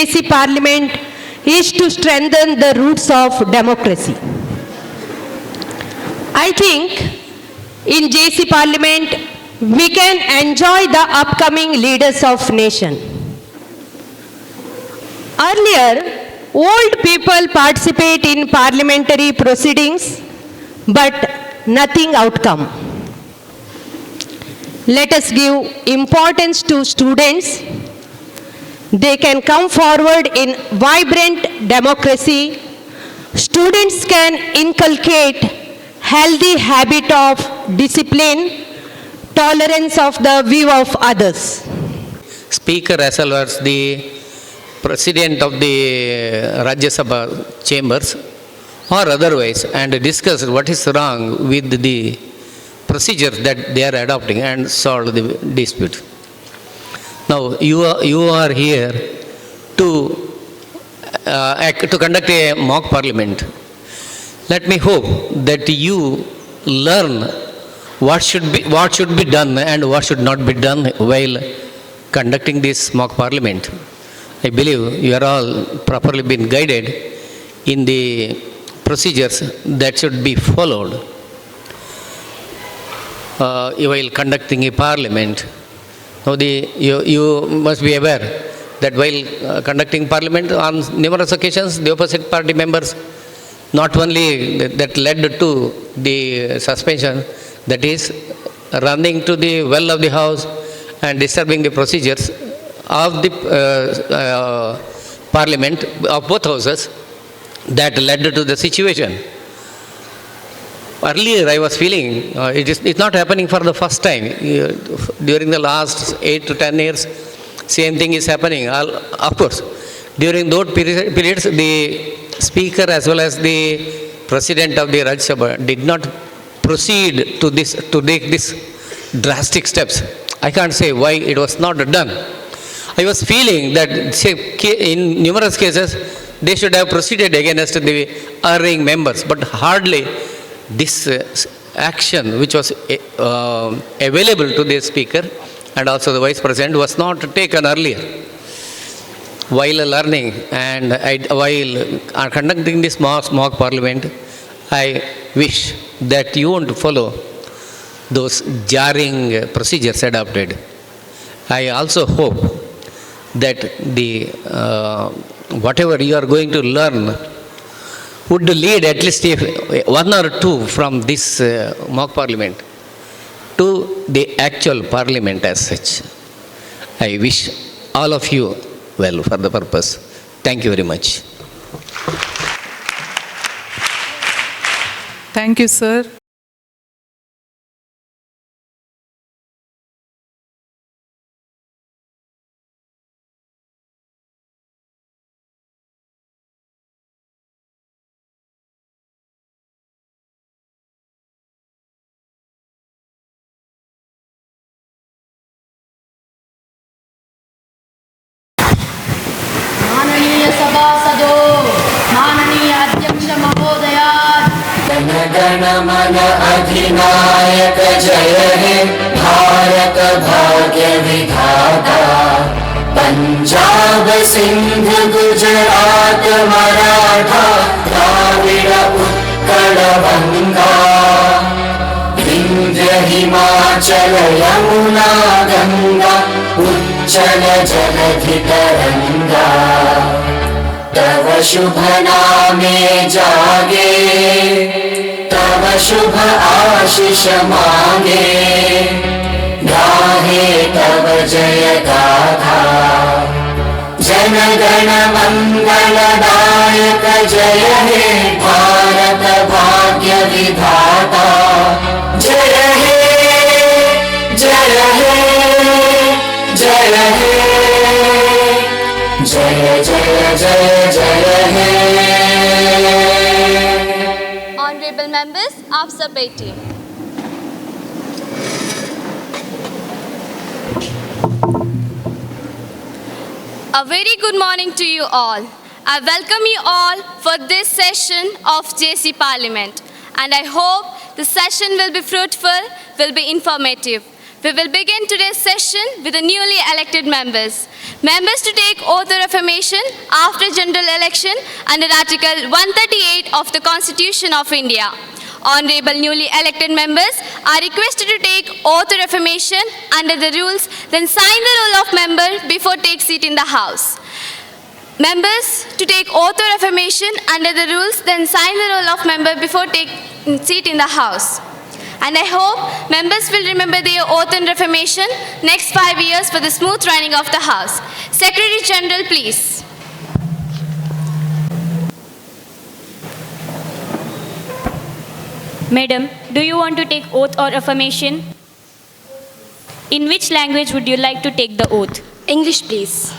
Jaycee Parliament is to strengthen the roots of democracy. I think in Jaycee Parliament we can enjoy the upcoming leaders of nation. Earlier, old people participate in parliamentary proceedings, but nothing outcome. Let us give importance to students. They can come forward in vibrant democracy. Students can inculcate healthy habit of discipline, tolerance of the view of others. Speaker as well as the President of the Rajya Sabha chambers or otherwise and discuss what is wrong with the procedures that they are adopting and solve the dispute. Now you are here to conduct a mock parliament. Let me hope that you learn what should be done and what should not be done while conducting this mock parliament. I believe you are all properly been guided in the procedures that should be followed while conducting a parliament. Now you must be aware that while conducting parliament on numerous occasions, the opposite party members, not only that led to the suspension, that is running to the well of the house and disturbing the procedures of the parliament of both houses, that led to the situation. Earlier I was feeling it's not happening for the first time. During the last 8 to 10 years, same thing is happening. Of course, during those periods, the Speaker as well as the President of the Rajya Sabha did not proceed to take this drastic steps. I can't say why it was not done. I was feeling that in numerous cases they should have proceeded against the erring members, but hardly this action which was available to the Speaker and also the Vice President was not taken earlier. While learning and while conducting this mock parliament, I wish that you won't follow those jarring procedures adopted. I also hope that the whatever you are going to learn would lead at least one or two from this mock parliament to the actual parliament as such. I wish all of you well for the purpose. Thank you very much. Thank you, sir. माननीय सभासदों, माननीय अध्यक्ष महोदया, जन गण मन अधिनायक जय हे भारत भाग्य विधाता। पंजाब सिंध गुजरात मराठा द्राविड़ उत्कल बंगा, विंध्य हिमाचल यमुना गंगा उच्चल जलधि तरंगा। तव शुभ नामे जागे, तव शुभ आशीष मांगे, गाहे तव जय गाथा। जन गण मंगलदायक जय हे भारत भाग्य विधाता। जय हे जय हे जय हे जय जय जय जय हे। Honorable members, आप सब बैठिए। A very good morning to you all. I welcome you all for this session of Jaycee Parliament, and I hope the session will be fruitful, will be informative. We will begin today's session with the newly elected members. Members to take oath or affirmation after general election under Article 138 of the Constitution of India. Honorable newly elected members are requested to take oath or affirmation under the rules, then sign the roll of member before take seat in the House. Members to take oath or affirmation under the rules, then sign the roll of member before take seat in the House. And I hope members will remember their oath and affirmation next 5 years for the smooth running of the House. Secretary General, please. Madam, do you want to take oath or affirmation? In which language would you like to take the oath? English, please.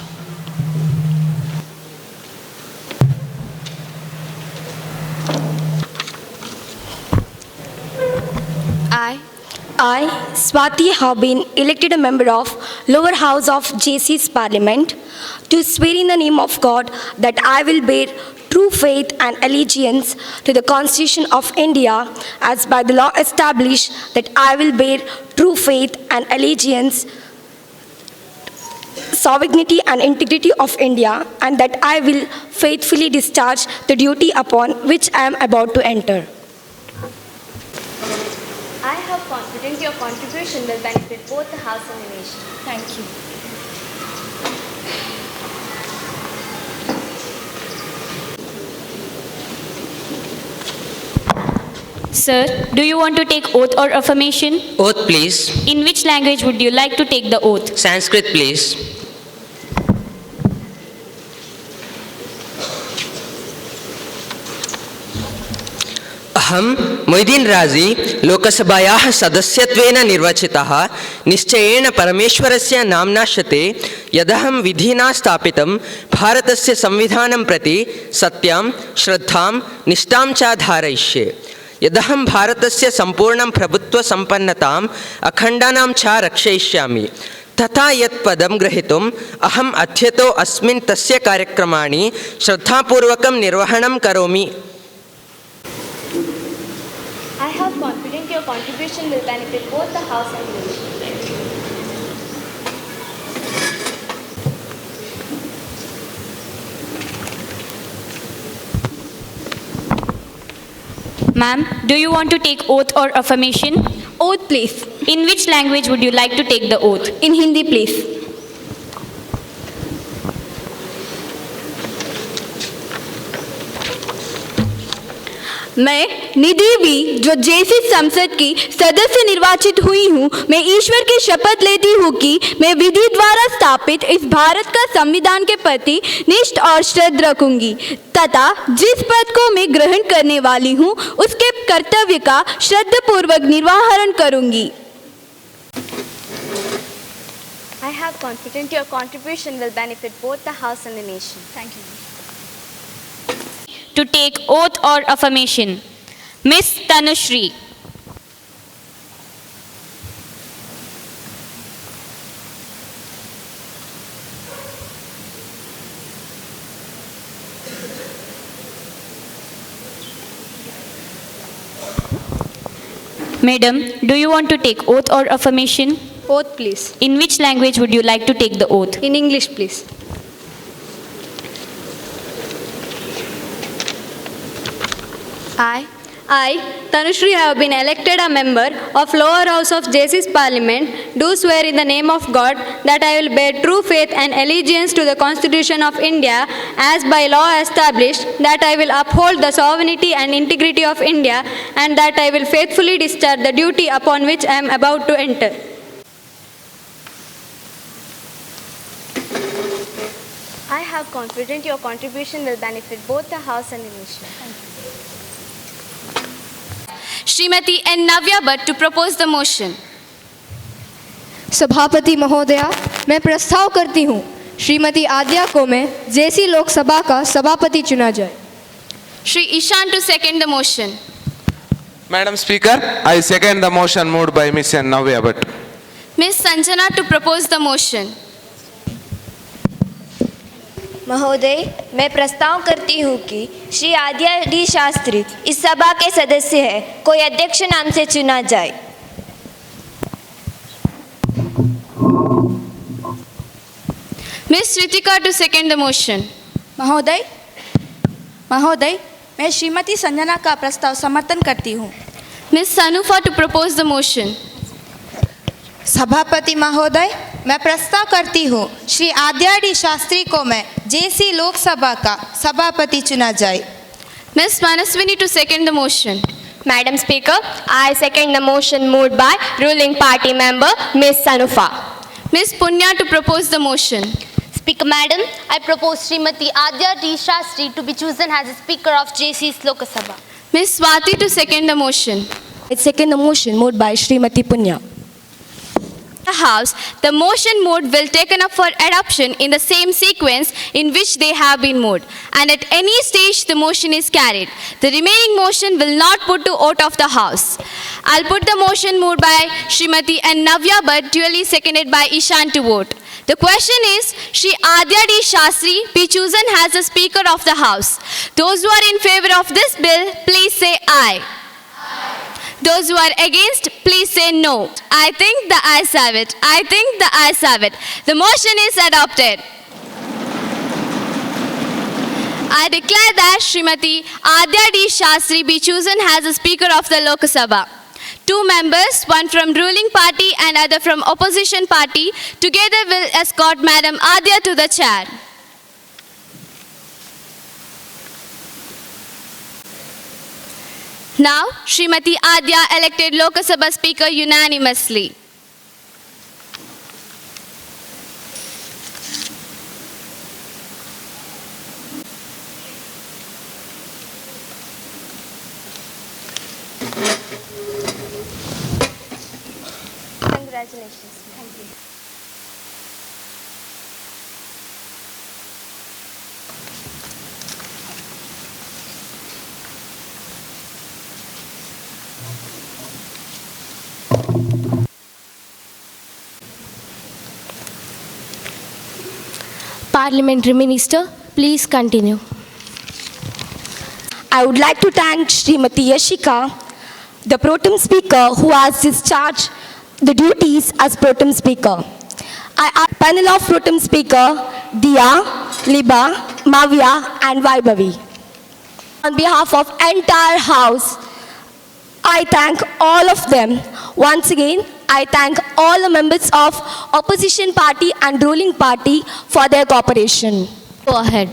I, Swati, have been elected a member of lower house of Jaycee's Parliament to swear in the name of God that I will bear true faith and allegiance to the Constitution of India as by the law established, that I will bear true faith and allegiance, sovereignty and integrity of India, and that I will faithfully discharge the duty upon which I am about to enter. I have confidence your contribution will benefit both the House and the nation. Thank you. Sir, do you want to take oath or affirmation? Oath, please. In which language would you like to take the oath? Sanskrit, please. अहम मोइदीन राजी लोकसभायाः सदस्यत्वेन निर्वाचितः निश्चयेन परमेश्वरस्य नाम्ना शते यदहं विधिना स्थापितं भारतस्य संविधानं प्रति सत्यां श्रद्धां निष्ठां च धारयिष्ये यदहं भारतस्य सम्पूर्णं प्रभुत्वसम्पन्नताम् अखण्डानां च रक्षयिष्यामि तथा यत् पदं ग्रहीतुम् अहम् अध्यतो अस्मिन् तस्य कार्यक्रमाणि श्रद्धापूर्वकं निर्वहणं करोमि. I have confidence your contribution will benefit both the House and the nation. Ma'am, do you want to take oath or affirmation? Oath, please. In which language would you like to take the oath? In Hindi, please. मैं निधि भी जो जेसी संसद की सदस्य निर्वाचित हुई हूँ, मैं ईश्वर की शपथ लेती हूँ कि मैं विधि द्वारा स्थापित इस भारत का संविधान के प्रति निष्ठ और श्रद्धा रखूंगी तथा जिस पद को मैं ग्रहण करने वाली हूँ उसके कर्तव्य का श्रद्धापूर्वक निर्वहन करूंगी. I have confidence your contribution will benefit both the House and the nation. Thank you. To take oath or affirmation. Miss Tanushree. Madam, do you want to take oath or affirmation? Oath, please. In which language would you like to take the oath? In English, please. I, Tanushree, have been elected a member of lower house of Jaycee's Parliament, do swear in the name of God that I will bear true faith and allegiance to the Constitution of India as by law established, that I will uphold the sovereignty and integrity of India, and that I will faithfully discharge the duty upon which I am about to enter. I have confidence your contribution will benefit both the House and the nation. Srimati N. Navya Bhatt to propose the motion. सभापति महोदया, मैं प्रस्ताव करती हूँ श्रीमती आद्या को मैं जेसी लोकसभा का सभापति चुना जाए. Shri Ishan to second the motion. Madam Speaker, I second the motion moved by Ms. N. Navya Bhatt. Ms. Sanjana to propose the motion. महोदय, मैं प्रस्ताव करती हूँ कि श्री आद्या डी शास्त्री इस सभा के सदस्य हैं, कोई अध्यक्ष नाम से चुना जाए. Ms. Ritika to second the motion. महोदय, मैं श्रीमती संजना का प्रस्ताव समर्थन करती हूँ। Ms. Sanufa to propose the motion. सभापति महोदय, मैं प्रस्ताव करती हूँ श्री आद्या डी शास्त्री को मैं जेसी लोकसभा का सभापति चुना जाए। Ms. Manaswini to second the motion. Madam Speaker, I second the motion moved by ruling party member Ms. Sanufa. Ms. Punya to propose the motion. Speaker Madam, I propose Srimati Adya T. Shastri to be chosen as the Speaker of JC's Lok Sabha. Ms. Swati to second the motion. I second the motion moved by Srimati Punya. The House, the motion moved will taken up for adoption in the same sequence in which they have been moved, and at any stage the motion is carried. The remaining motion will not put to vote of the House. I'll put the motion moved by Srimati and Navya but duly seconded by Ishan to vote. The question is, Shri Adya D. Shastri be chosen as the Speaker of the House. Those who are in favor of this bill, please say aye. Those who are against, please say no. I think the ayes have it. I think the ayes have it. The motion is adopted. I declare that Srimati Adya D. Shastri be chosen as the Speaker of the Lok Sabha. 2 members, one from ruling party and other from opposition party, together will escort Madam Adya to the chair. Now, Srimati Adya elected Lok Sabha Speaker unanimously. Congratulations. Thank you. Parliamentary Minister, please continue. I would like to thank Srimati Yashika, the Pro Tem Speaker who has discharged the duties as Pro Tem Speaker. I ask panel of Pro Tem Speaker, Dia, Liba, Mavya and Vaibhavi. On behalf of entire House, I thank all of them. Once again, I thank all the members of opposition party and ruling party for their cooperation. Go ahead.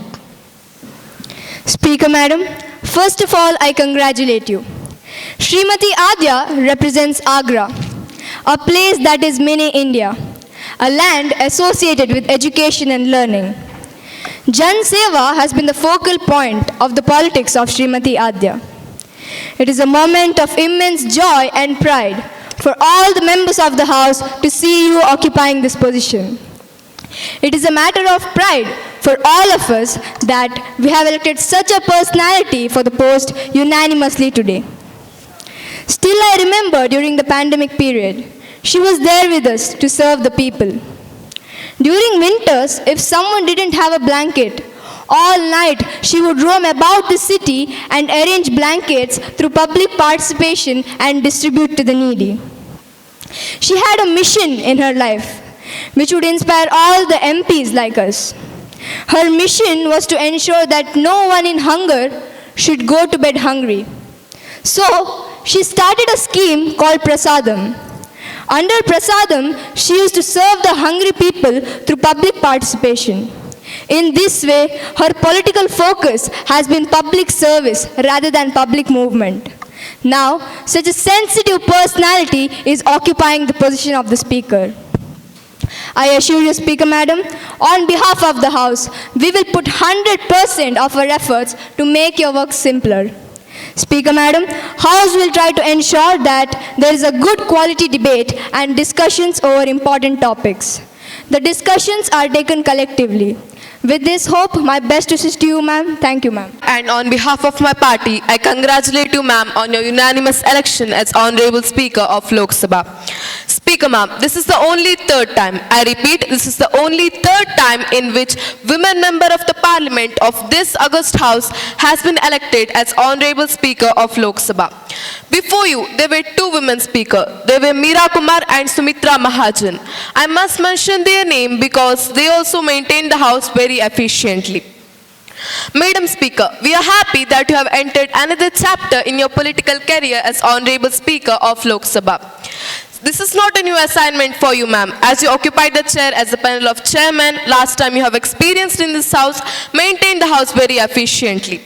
Speaker Madam, first of all, I congratulate you. Srimati Adya represents Agra, a place that is mini India, a land associated with education and learning. Jan Seva has been the focal point of the politics of Srimati Adya. It is a moment of immense joy and pride for all the members of the House to see you occupying this position. It is a matter of pride for all of us that we have elected such a personality for the post unanimously today. Still, I remember during the pandemic period, she was there with us to serve the people. During winters, if someone didn't have a blanket, all night she would roam about the city and arrange blankets through public participation and distribute to the needy. She had a mission in her life which would inspire all the MPs like us. Her mission was to ensure that no one in hunger should go to bed hungry. So, she started a scheme called Prasadam. Under Prasadam, she used to serve the hungry people through public participation. In this way, her political focus has been public service rather than public movement. Now, such a sensitive personality is occupying the position of the Speaker. I assure you, Speaker Madam, on behalf of the House, we will put 100% of our efforts to make your work simpler. Speaker Madam, House will try to ensure that there is a good quality debate and discussions over important topics. The discussions are taken collectively. With this hope, my best wishes to you, ma'am. Thank you, ma'am. And on behalf of my party, I congratulate you, ma'am, on your unanimous election as Honorable Speaker of Lok Sabha. Speaker Speaker ma'am, this is the only third time, I repeat, this is the only third time in which women member of the Parliament of this August House has been elected as Honorable Speaker of Lok Sabha. Before you, there were two women speakers. They were Meera Kumar and Sumitra Mahajan. I must mention their name because they also maintained the House very efficiently. Madam Speaker, we are happy that you have entered another chapter in your political career as Honorable Speaker of Lok Sabha. This is not a new assignment for you, ma'am. As you occupied the chair as a panel of chairman, last time you have experienced in this House, maintained the House very efficiently.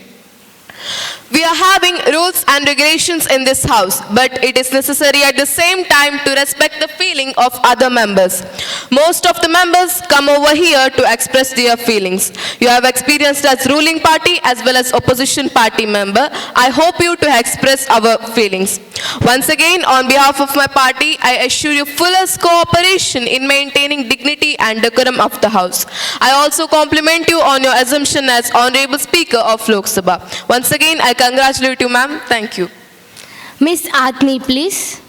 We are having rules and regulations in this House, but it is necessary at the same time to respect the feeling of other members. Most of the members come over here to express their feelings. You have experienced as ruling party as well as opposition party member. I hope you to express our feelings. Once again, on behalf of my party, I assure you fullest cooperation in maintaining dignity and decorum of the House. I also compliment you on your assumption as Honorable Speaker of Lok Sabha. Once again, I congratulate you, ma'am. Thank you. Miss Adni, please.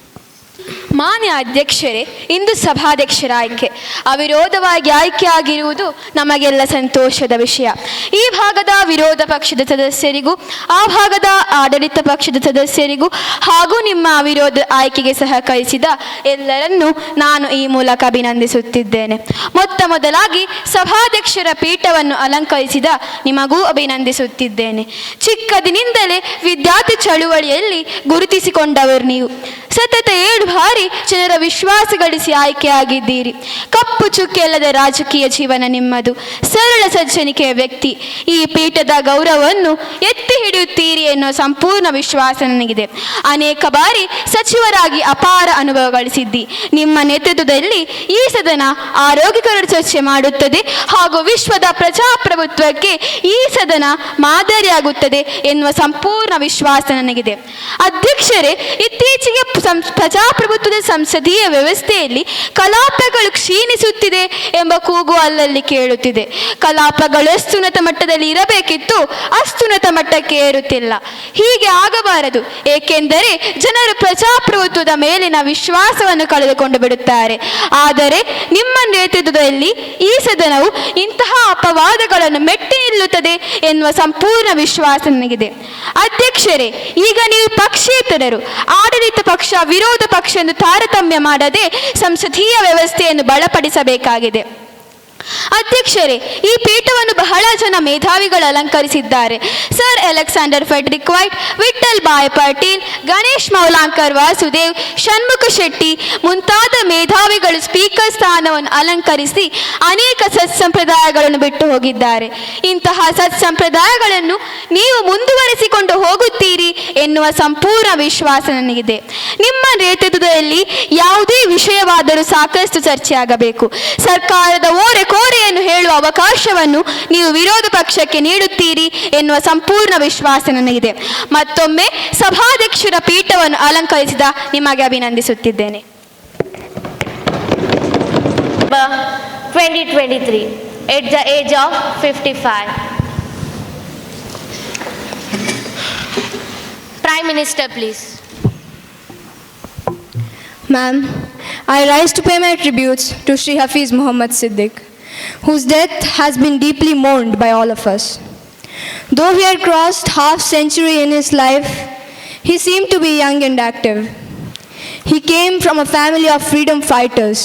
ಮಾನ್ಯ ಅಧ್ಯಕ್ಷರೇ, ಇಂದು ಸಭಾಧ್ಯಕ್ಷರ ಆಯ್ಕೆ ಅವಿರೋಧವಾಗಿ ಆಯ್ಕೆಯಾಗಿರುವುದು ನಮಗೆಲ್ಲ ಸಂತೋಷದ ವಿಷಯ. ಈ ಭಾಗದ ವಿರೋಧ ಪಕ್ಷದ ಸದಸ್ಯರಿಗೂ ಆ ಭಾಗದ ಆಡಳಿತ ಪಕ್ಷದ ಸದಸ್ಯರಿಗೂ ಹಾಗೂ ನಿಮ್ಮ ಅವಿರೋಧ ಆಯ್ಕೆಗೆ ಸಹಕರಿಸಿದ ಎಲ್ಲರನ್ನೂ ನಾನು ಈ ಮೂಲಕ ಅಭಿನಂದಿಸುತ್ತಿದ್ದೇನೆ. ಮೊತ್ತ ಮೊದಲಾಗಿ ಸಭಾಧ್ಯಕ್ಷರ ಪೀಠವನ್ನು ಅಲಂಕರಿಸಿದ ನಿಮಗೂ ಅಭಿನಂದಿಸುತ್ತಿದ್ದೇನೆ. ಚಿಕ್ಕದಿನಿಂದಲೇ ವಿದ್ಯಾರ್ಥಿ ಚಳುವಳಿಯಲ್ಲಿ ಗುರುತಿಸಿಕೊಂಡವರು ನೀವು. ಸತತ 7 ಬಾರಿ ಜನರ ವಿಶ್ವಾಸ ಗಳಿಸಿ ಆಯ್ಕೆಯಾಗಿದ್ದೀರಿ. ಕಪ್ಪು ಚುಕ್ಕೆಲ್ಲದ ರಾಜಕೀಯ ಜೀವನ ನಿಮ್ಮದು. ಸರಳ ಸಜ್ಜನಿಕೆಯ ವ್ಯಕ್ತಿ. ಈ ಪೀಠದ ಗೌರವವನ್ನು ಎತ್ತಿ ಹಿಡಿಯುತ್ತೀರಿ ಎನ್ನುವ ಸಂಪೂರ್ಣ ವಿಶ್ವಾಸ ನನಗಿದೆ. ಅನೇಕ ಬಾರಿ ಸಚಿವರಾಗಿ ಅಪಾರ ಅನುಭವ ಗಳಿಸಿದ್ದಿ. ನಿಮ್ಮ ನೇತೃತ್ವದಲ್ಲಿ ಈ ಸದನ ಆರೋಗ್ಯಕರ ಚರ್ಚೆ ಮಾಡುತ್ತದೆ ಹಾಗೂ ವಿಶ್ವದ ಪ್ರಜಾಪ್ರಭುತ್ವಕ್ಕೆ ಈ ಸದನ ಮಾದರಿಯಾಗುತ್ತದೆ ಎನ್ನುವ ಸಂಪೂರ್ಣ ವಿಶ್ವಾಸ ನನಗಿದೆ. ಅಧ್ಯಕ್ಷರೇ, ಇತ್ತೀಚೆಗೆ ಪ್ರಜಾಪ್ರಭುತ್ವದ ಸಂಸದೀಯ ವ್ಯವಸ್ಥೆಯಲ್ಲಿ ಕಲಾಪಗಳು ಕ್ಷೀಣಿಸುತ್ತಿದೆ ಎಂಬ ಕೂಗು ಅಲ್ಲಲ್ಲಿ ಕೇಳುತ್ತಿದೆ. ಕಲಾಪಗಳು ಎಷ್ಟು ಉನ್ನತ ಮಟ್ಟದಲ್ಲಿ ಇರಬೇಕಿತ್ತು ಅಷ್ಟು ಉನ್ನತ ಮಟ್ಟಕ್ಕೆ ಏರುತ್ತಿಲ್ಲ. ಹೀಗೆ ಆಗಬಾರದು. ಏಕೆಂದರೆ ಜನರು ಪ್ರಜಾಪ್ರಭುತ್ವದ ಮೇಲಿನ ವಿಶ್ವಾಸವನ್ನು ಕಳೆದುಕೊಂಡು ಬಿಡುತ್ತಾರೆ. ಆದರೆ ನಿಮ್ಮ ನೇತೃತ್ವದಲ್ಲಿ ಈ ಸದನವು ಇಂತಹ ಅಪವಾದಗಳನ್ನು ಮೆಟ್ಟಿ ನಿಲ್ಲುತ್ತದೆ ಎನ್ನುವ ಸಂಪೂರ್ಣ ವಿಶ್ವಾಸ ನನಗಿದೆ. ಅಧ್ಯಕ್ಷರೇ, ಈಗ ನೀವು ಪಕ್ಷೇತರರು. ಆಡಳಿತ ಪಕ್ಷ ವಿರೋಧ ಪಕ್ಷ ಎಂದು ತಾರತಮ್ಯ ಮಾಡದೆ ಸಂಸದೀಯ ವ್ಯವಸ್ಥೆಯನ್ನು ಬಲಪಡಿಸಬೇಕಾಗಿದೆ. ಅಧ್ಯಕ್ಷರೇ, ಈ ಪೀಠವನ್ನು ಬಹಳ ಜನ ಮೇಧಾವಿಗಳು ಅಲಂಕರಿಸಿದ್ದಾರೆ. Sir Alexander Frederick Whyte, Vithal Bhai Patil, Ganesh Mavalankar Vasudev, Shanmukha Shetty ಮುಂತಾದ ಮೇಧಾವಿಗಳು ಸ್ಪೀಕರ್ ಸ್ಥಾನವನ್ನು ಅಲಂಕರಿಸಿ ಅನೇಕ ಸತ್ಸಂಪ್ರದಾಯಗಳನ್ನು ಬಿಟ್ಟು ಹೋಗಿದ್ದಾರೆ. ಇಂತಹ ಸತ್ಸಂಪ್ರದಾಯಗಳನ್ನು ನೀವು ಮುಂದುವರಿಸಿಕೊಂಡು ಹೋಗುತ್ತೀರಿ ಎನ್ನುವ ಸಂಪೂರ್ಣ ವಿಶ್ವಾಸ ನನಗಿದೆ. ನಿಮ್ಮ ನೇತೃತ್ವದಲ್ಲಿ ಯಾವುದೇ ವಿಷಯವಾದರೂ ಸಾಕಷ್ಟು ಚರ್ಚೆಯಾಗಬೇಕು. ಸರ್ಕಾರದ ಕೋರೆಯನ್ನು ಹೇಳುವ ಅವಕಾಶವನ್ನು ನೀವು ವಿರೋಧ ಪಕ್ಷಕ್ಕೆ ನೀಡುತ್ತೀರಿ ಎನ್ನುವ ಸಂಪೂರ್ಣ ವಿಶ್ವಾಸ ನನಗಿದೆ. ಮತ್ತೊಮ್ಮೆ ಸಭಾಧ್ಯಕ್ಷರ ಪೀಠವನ್ನು ಅಲಂಕರಿಸಿದ ನಿಮಗೆ ಅಭಿನಂದಿಸುತ್ತಿದ್ದೇನೆ. 2023 at the age of 55. Prime Minister, please. Ma'am, I rise to pay my tributes to Shri Hafiz Muhammad Siddiq, whose death has been deeply mourned by all of us. Though he had crossed half century in his life, he seemed to be young and active. He came from a family of freedom fighters,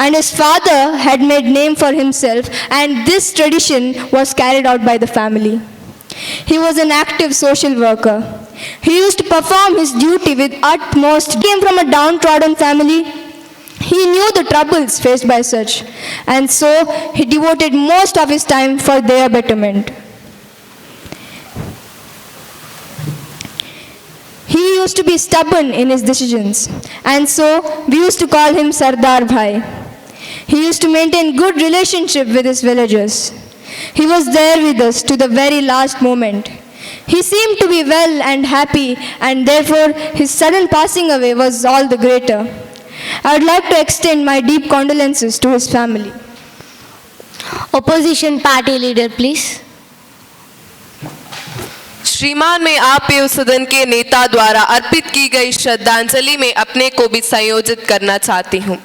and his father had made name for himself, and this tradition was carried out by the family. He was an active social worker. He used to perform his duty with utmost. He came from a downtrodden family. He knew the troubles faced by such, and so he devoted most of his time for their betterment. He used to be stubborn in his decisions, and so we used to call him Sardar Bhai. He used to maintain good relationship with his villagers. He was there with us to the very last moment. He seemed to be well and happy, and therefore his sudden passing away was all the greater. I would like to extend my deep condolences to his family. Opposition party leader, please. श्रीमान मैं आप एवं सदन के नेता द्वारा अर्पित की गई श्रद्धांजलि में अपने को भी संयोजित करना चाहती हूँ।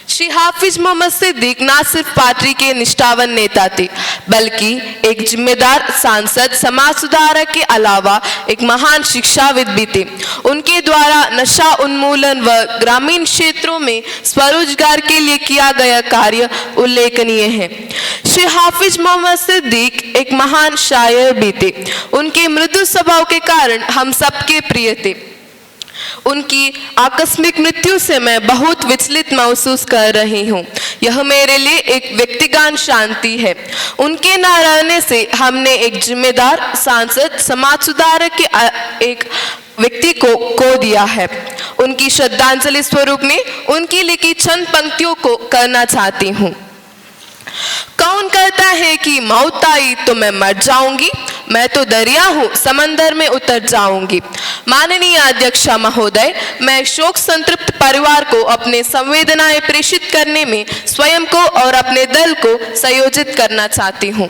श्री हाफिज मोहम्मद सिद्दीक न सिर्फ पार्टी के निष्ठावान नेता थे, बल्कि एक जिम्मेदार सांसद, समाज सुधारक के अलावा एक महान शिक्षाविद भी थे। उनके द्वारा नशा उन्मूलन व ग्रामीण क्षेत्रों में स्वरोजगार के लिए किया गया कार्य उल्लेखनीय है। श्री हाफिज मोहम्मद सिद्दीक एक महान शायर भी थे। उनके मृदु स्वभाव के कारण हम सबके प्रिय थे। उनकी आकस्मिक मृत्यु से मैं बहुत विचलित महसूस कर रही हूँ। यह मेरे लिए एक व्यक्तिगत शांति है। उनके न रहने से हमने एक जिम्मेदार सांसद, समाज सुधारक के एक व्यक्ति को खो दिया है। उनकी श्रद्धांजलि स्वरूप में उनकी लिखी चंद पंक्तियों को करना चाहती हूँ। कौन कहता है कि मौत आई तो मैं मर जाऊंगी, मैं तो दरिया हूँ, समंदर में उतर जाऊंगी। माननीय अध्यक्ष महोदय, मैं शोक संतृप्त परिवार को अपने संवेदनाएं प्रेषित करने में स्वयं को और अपने दल को संयोजित करना चाहती हूँ।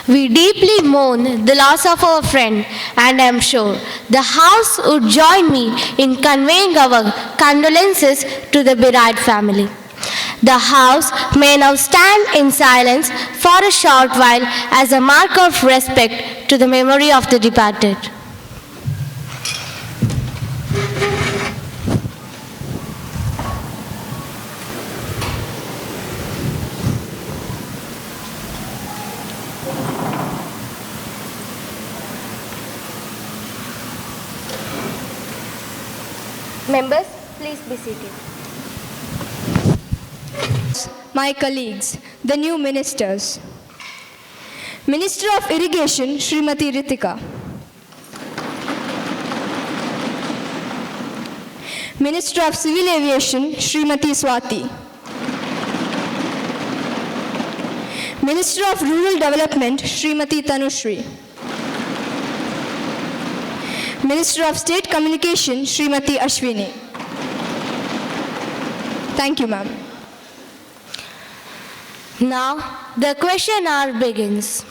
We deeply mourn the loss of our friend, and I am sure the House would join me in conveying our condolences to the bereaved family. The House may now stand in silence for a short while as a mark of respect to the memory of the departed. Members, please be seated. My colleagues, the new ministers. Minister of Irrigation, Srimati Ritika. Minister of Civil Aviation, Srimati Swati. Minister of Rural Development, Srimati Tanushri. Minister of State Communication, Srimati Ashwini. Thank you, ma'am. Now, the question hour begins.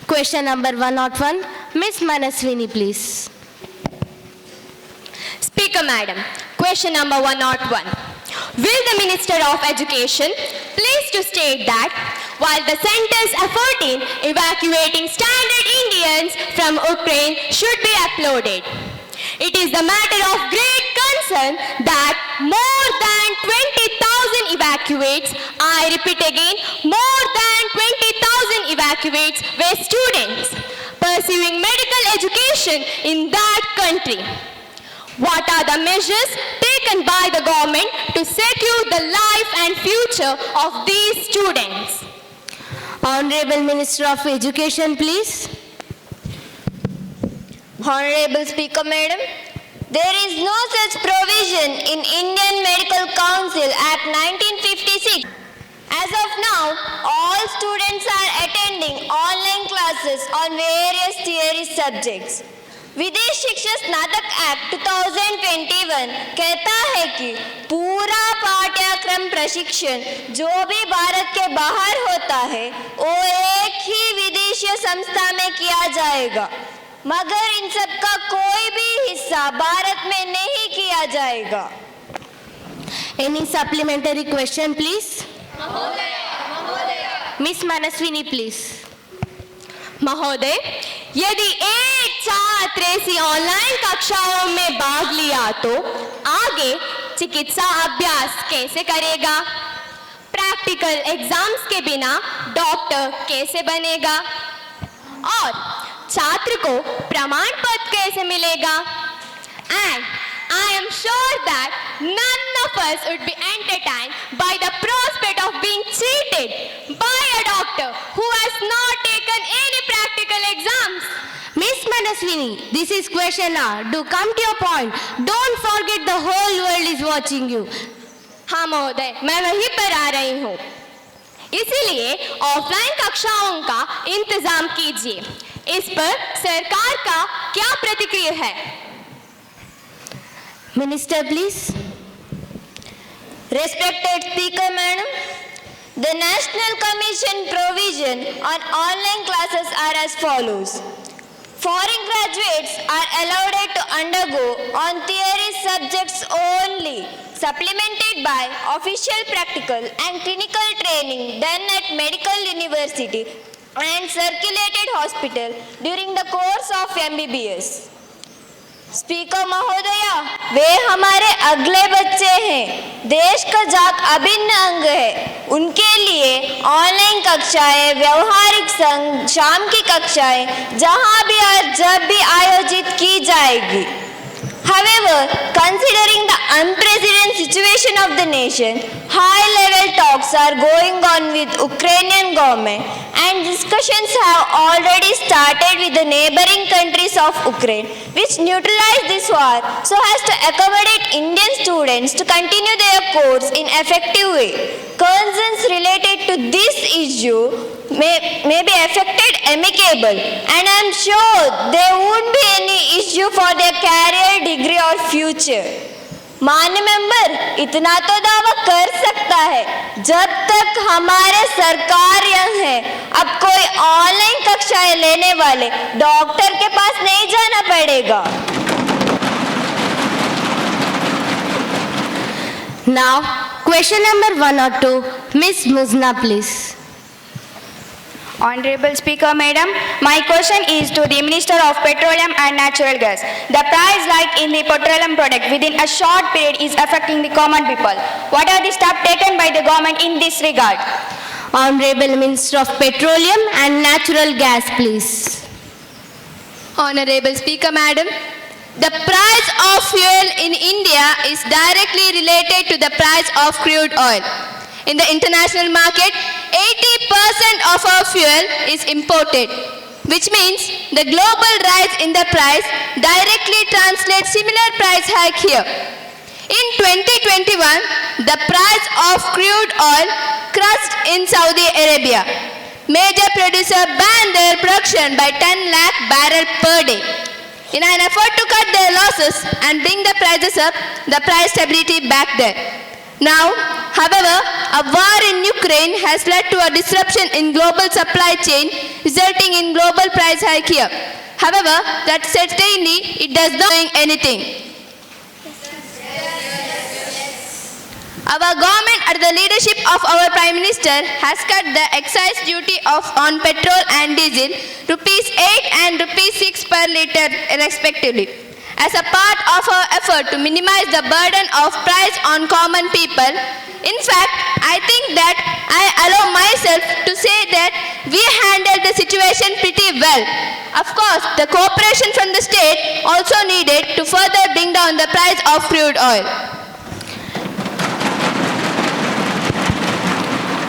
Question number 101, Miss Manaswini, please. Speaker Madam, question number 101. Will the Minister of Education please to state that while the sentence effort in evacuating stranded Indians from Ukraine should be applauded, it is the matter of great concern that more than 20,000 evacuates, I repeat again, more than 20,000 evacuates were students pursuing medical education in that country. What are the measures taken by the government to secure the life and future of these students? Honorable Minister of Education, please. Honorable Speaker Madam, there is no such provision in Indian Medical Council Act 1956. As of now, all students are attending online classes on various theory subjects. विदेश शिक्षा स्नातक act 2021 कहता है कि पूरा पाठ्यक्रम प्रशिक्षण जो भी भारत के बाहर होता है वो एक ही विदेशी संस्था में किया जाएगा, मगर इन सब का कोई भी हिस्सा भारत में नहीं किया जाएगा। Any supplementary question, please? Miss Manaswini, please. महोदय, यदि एक छात्र ऐसी ऑनलाइन कक्षाओं में भाग लिया तो आगे चिकित्सा अभ्यास कैसे करेगा? प्रैक्टिकल एग्जाम्स के बिना डॉक्टर कैसे बनेगा? और छात्र को प्रमाण पत्र कैसे मिलेगा? And I am sure that none of us would be entertained by the prospect of being cheated by a doctor who has not taken any practical exams. Miss Manaswini, this is question hour. Do come to your point. Don't forget the whole world is watching you. हाँ महोदय, मैं वहीं पर आ रही हूँ। इसीलिए offline कक्षाओं का इंतजाम कीजिए। इस पर सरकार का क्या प्रतिक्रिया है? Minister, please. Respected Speaker Madam, the National Commission provision on online classes are as follows. Foreign graduates are allowed to undergo on theory subjects only, supplemented by official practical and clinical training done at medical university and circulated hospital during the course of MBBS. Speaker महोदया, वे हमारे अगले बच्चे हैं, देश का जाग अभिन्न अंग है। उनके लिए ऑनलाइन कक्षाएं, व्यवहारिक संग, शाम की कक्षाएं जहां भी और जब भी आयोजित की जाएगी। However, considering the unprecedented situation of the nation, high-level talks are going on with Ukrainian government and discussions have already started with the neighboring countries of Ukraine, which neutralize this war so as to accommodate Indian students to continue their course in effective way. Concerns related to this issue may be affected amicable, and I am sure there won't be any issue for their career, degree or future. मान्य member इतना तो दावा कर सकता है, जब तक हमारे सरकार यहाँ है, अब कोई ऑनलाइन कक्षाएं लेने वाले डॉक्टर के पास नहीं जाना पड़ेगा। Now, question number 1 or 2, Miss Muzna, please. Honorable Speaker, Madam, my question is to the Minister of Petroleum and Natural Gas. The price hike in the petroleum product within a short period is affecting the common people. What are the steps taken by the government in this regard? Honorable Minister of Petroleum and Natural Gas, please. Honorable Speaker, Madam, the price of fuel in India is directly related to the price of crude oil. In the international market, 80% of our fuel is imported, which means the global rise in the price directly translates similar price hike here. In 2021, the price of crude oil crashed in Saudi Arabia. Major producer banned their production by 10 lakh barrel per day. In an effort to cut their losses and bring the prices up, the price stability back there. Now, however, a war in Ukraine has led to a disruption in global supply chain, resulting in global price hike here. However, that certainly it does not doing anything. Our government, under the leadership of our Prime Minister, has cut the excise duty on petrol and diesel ₹8 and ₹6 per litre respectively. As a part of our effort to minimize the burden of price on common people, in fact, I think that I allow myself to say that we handled the situation pretty well. Of course, the cooperation from the state also needed to further bring down the price of crude oil.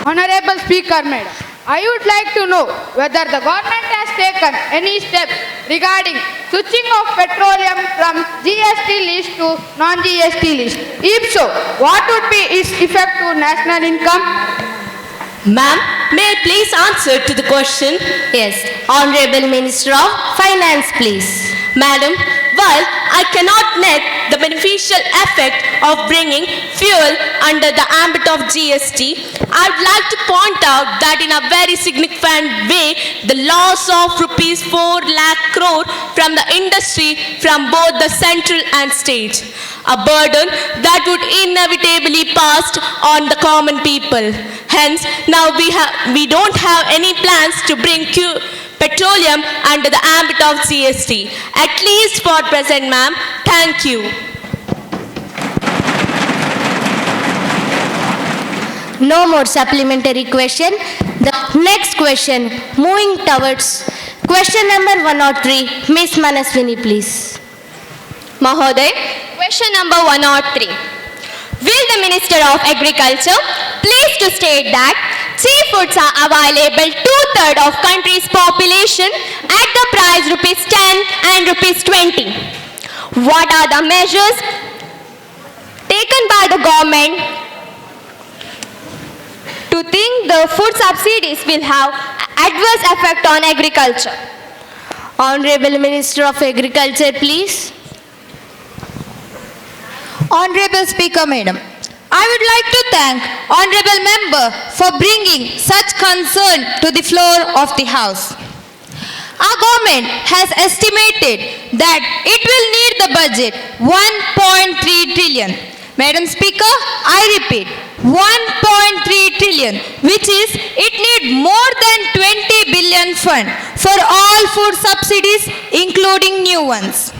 Honorable Speaker, Madam, I would like to know whether the government has taken any steps regarding switching of petroleum from GST list to non-GST list. If so, what would be its effect to national income? Ma'am, may I please answer to the question? Yes. Honorable Minister of Finance, please. Madam, while I cannot net the beneficial effect of bringing fuel under the ambit of GST, I would like to point out that in a very significant way, the loss of ₹4 lakh crore from the industry from both the central and state, a burden that would inevitably pass on the common people. Hence, now we don't have any plans to bring petroleum under the ambit of GST, at least for present, ma'am. Thank you. No more supplementary question. The next question, moving towards question number 103, Miss Manaswini, please. Mahoday, question number 103. Will the Minister of Agriculture please to state that cheap foods are available 2/3 of country's population at the price ₹10 and ₹20? What are the measures taken by the government to think the food subsidies will have adverse effect on agriculture? Honorable Minister of Agriculture, please. Honorable Speaker, Madam, I would like to thank Honorable Member for bringing such concern to the floor of the House. Our government has estimated that it will need the budget 1.3 trillion. Madam Speaker, I repeat, 1.3 trillion, which is it need more than 20 billion fund for all food subsidies, including new ones.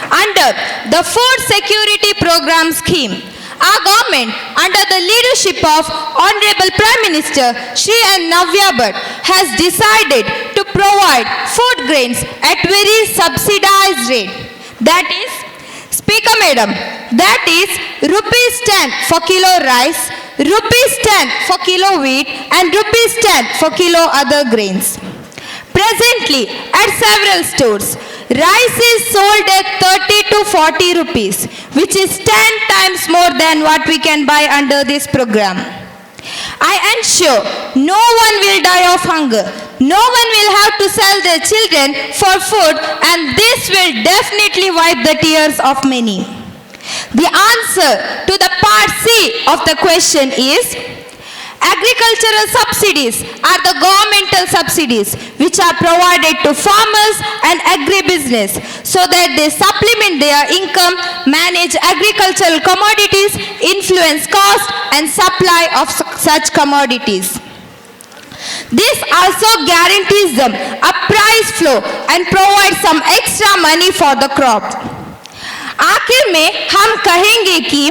Under the Food Security Program scheme, our government, under the leadership of Honorable Prime Minister Shri N. Navya Bhatt, has decided to provide food grains at very subsidized rate. That is, Speaker Madam, that is rupees 10 for kilo rice, rupees 10 for kilo wheat and rupees 10 for kilo other grains. Presently, at several stores, rice is sold at 30 to 40 rupees, which is 10 times more than what we can buy under this program. I ensure no one will die of hunger. No one will have to sell their children for food, and this will definitely wipe the tears of many. The answer to the part C of the question is, agricultural subsidies are the governmental subsidies which are provided to farmers and agribusiness so that they supplement their income, manage agricultural commodities, influence cost and supply of such commodities. This also guarantees them a price floor and provides some extra money for the crop. आखिर में हम कहेंगे कि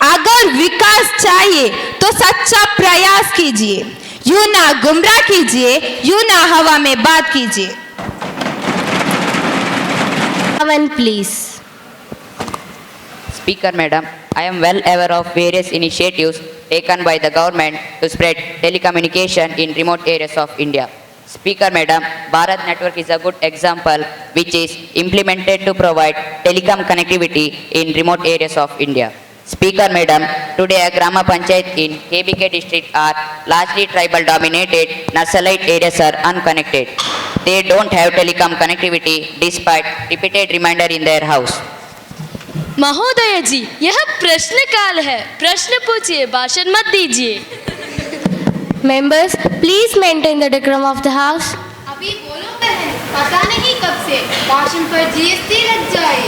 अगर विकास चाहिए तो सच्चा प्रयास कीजिए, यूं ना गुमराह कीजिए, यूं ना हवा में बात कीजिए. Please. Speaker Madam, I am well aware of various initiatives taken by the government to spread telecommunication in remote areas of India. Speaker Madam, Bharat Network is a good example which is implemented to provide telecom connectivity in remote areas of India. Speaker Madam, today a Grama Panchayat in KBK district are largely tribal dominated, Naxalite areas are unconnected. They don't have telecom connectivity despite repeated reminder in their house. महोदय जी, यह प्रश्न काल है, प्रश्न पूछिए, भाषण मत दीजिए. Members, please maintain the decorum of the house. अभी बोलो बहन, पता नहीं कब से भाषण पर जीएसटी लग जाए.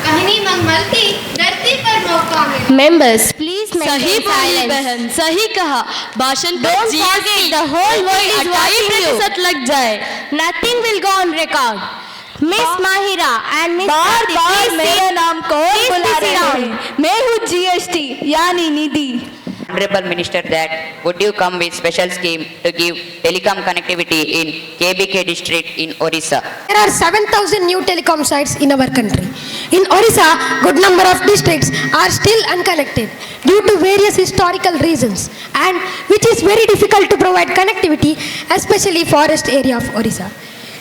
कहीं मंगल की धरती पर मौका मिले. Members, please maintain सही बोली silence. बहन, सही कहा. भाषण पर Don't GST forget the whole world is watching you. 28% लग जाए. Nothing will go on record. Miss Mahira and Miss bar Prati, bar please मेरा sit. नाम कौन Please बुला sit रहे down. हैं? मैं हूँ जीएसटी यानी निधि. Honorable Minister, that would you come with special scheme to give telecom connectivity in KBK district in Orissa? There are 7,000 new telecom sites in our country. In Orissa, good number of districts are still unconnected due to various historical reasons, and which is very difficult to provide connectivity, especially forest area of Orissa.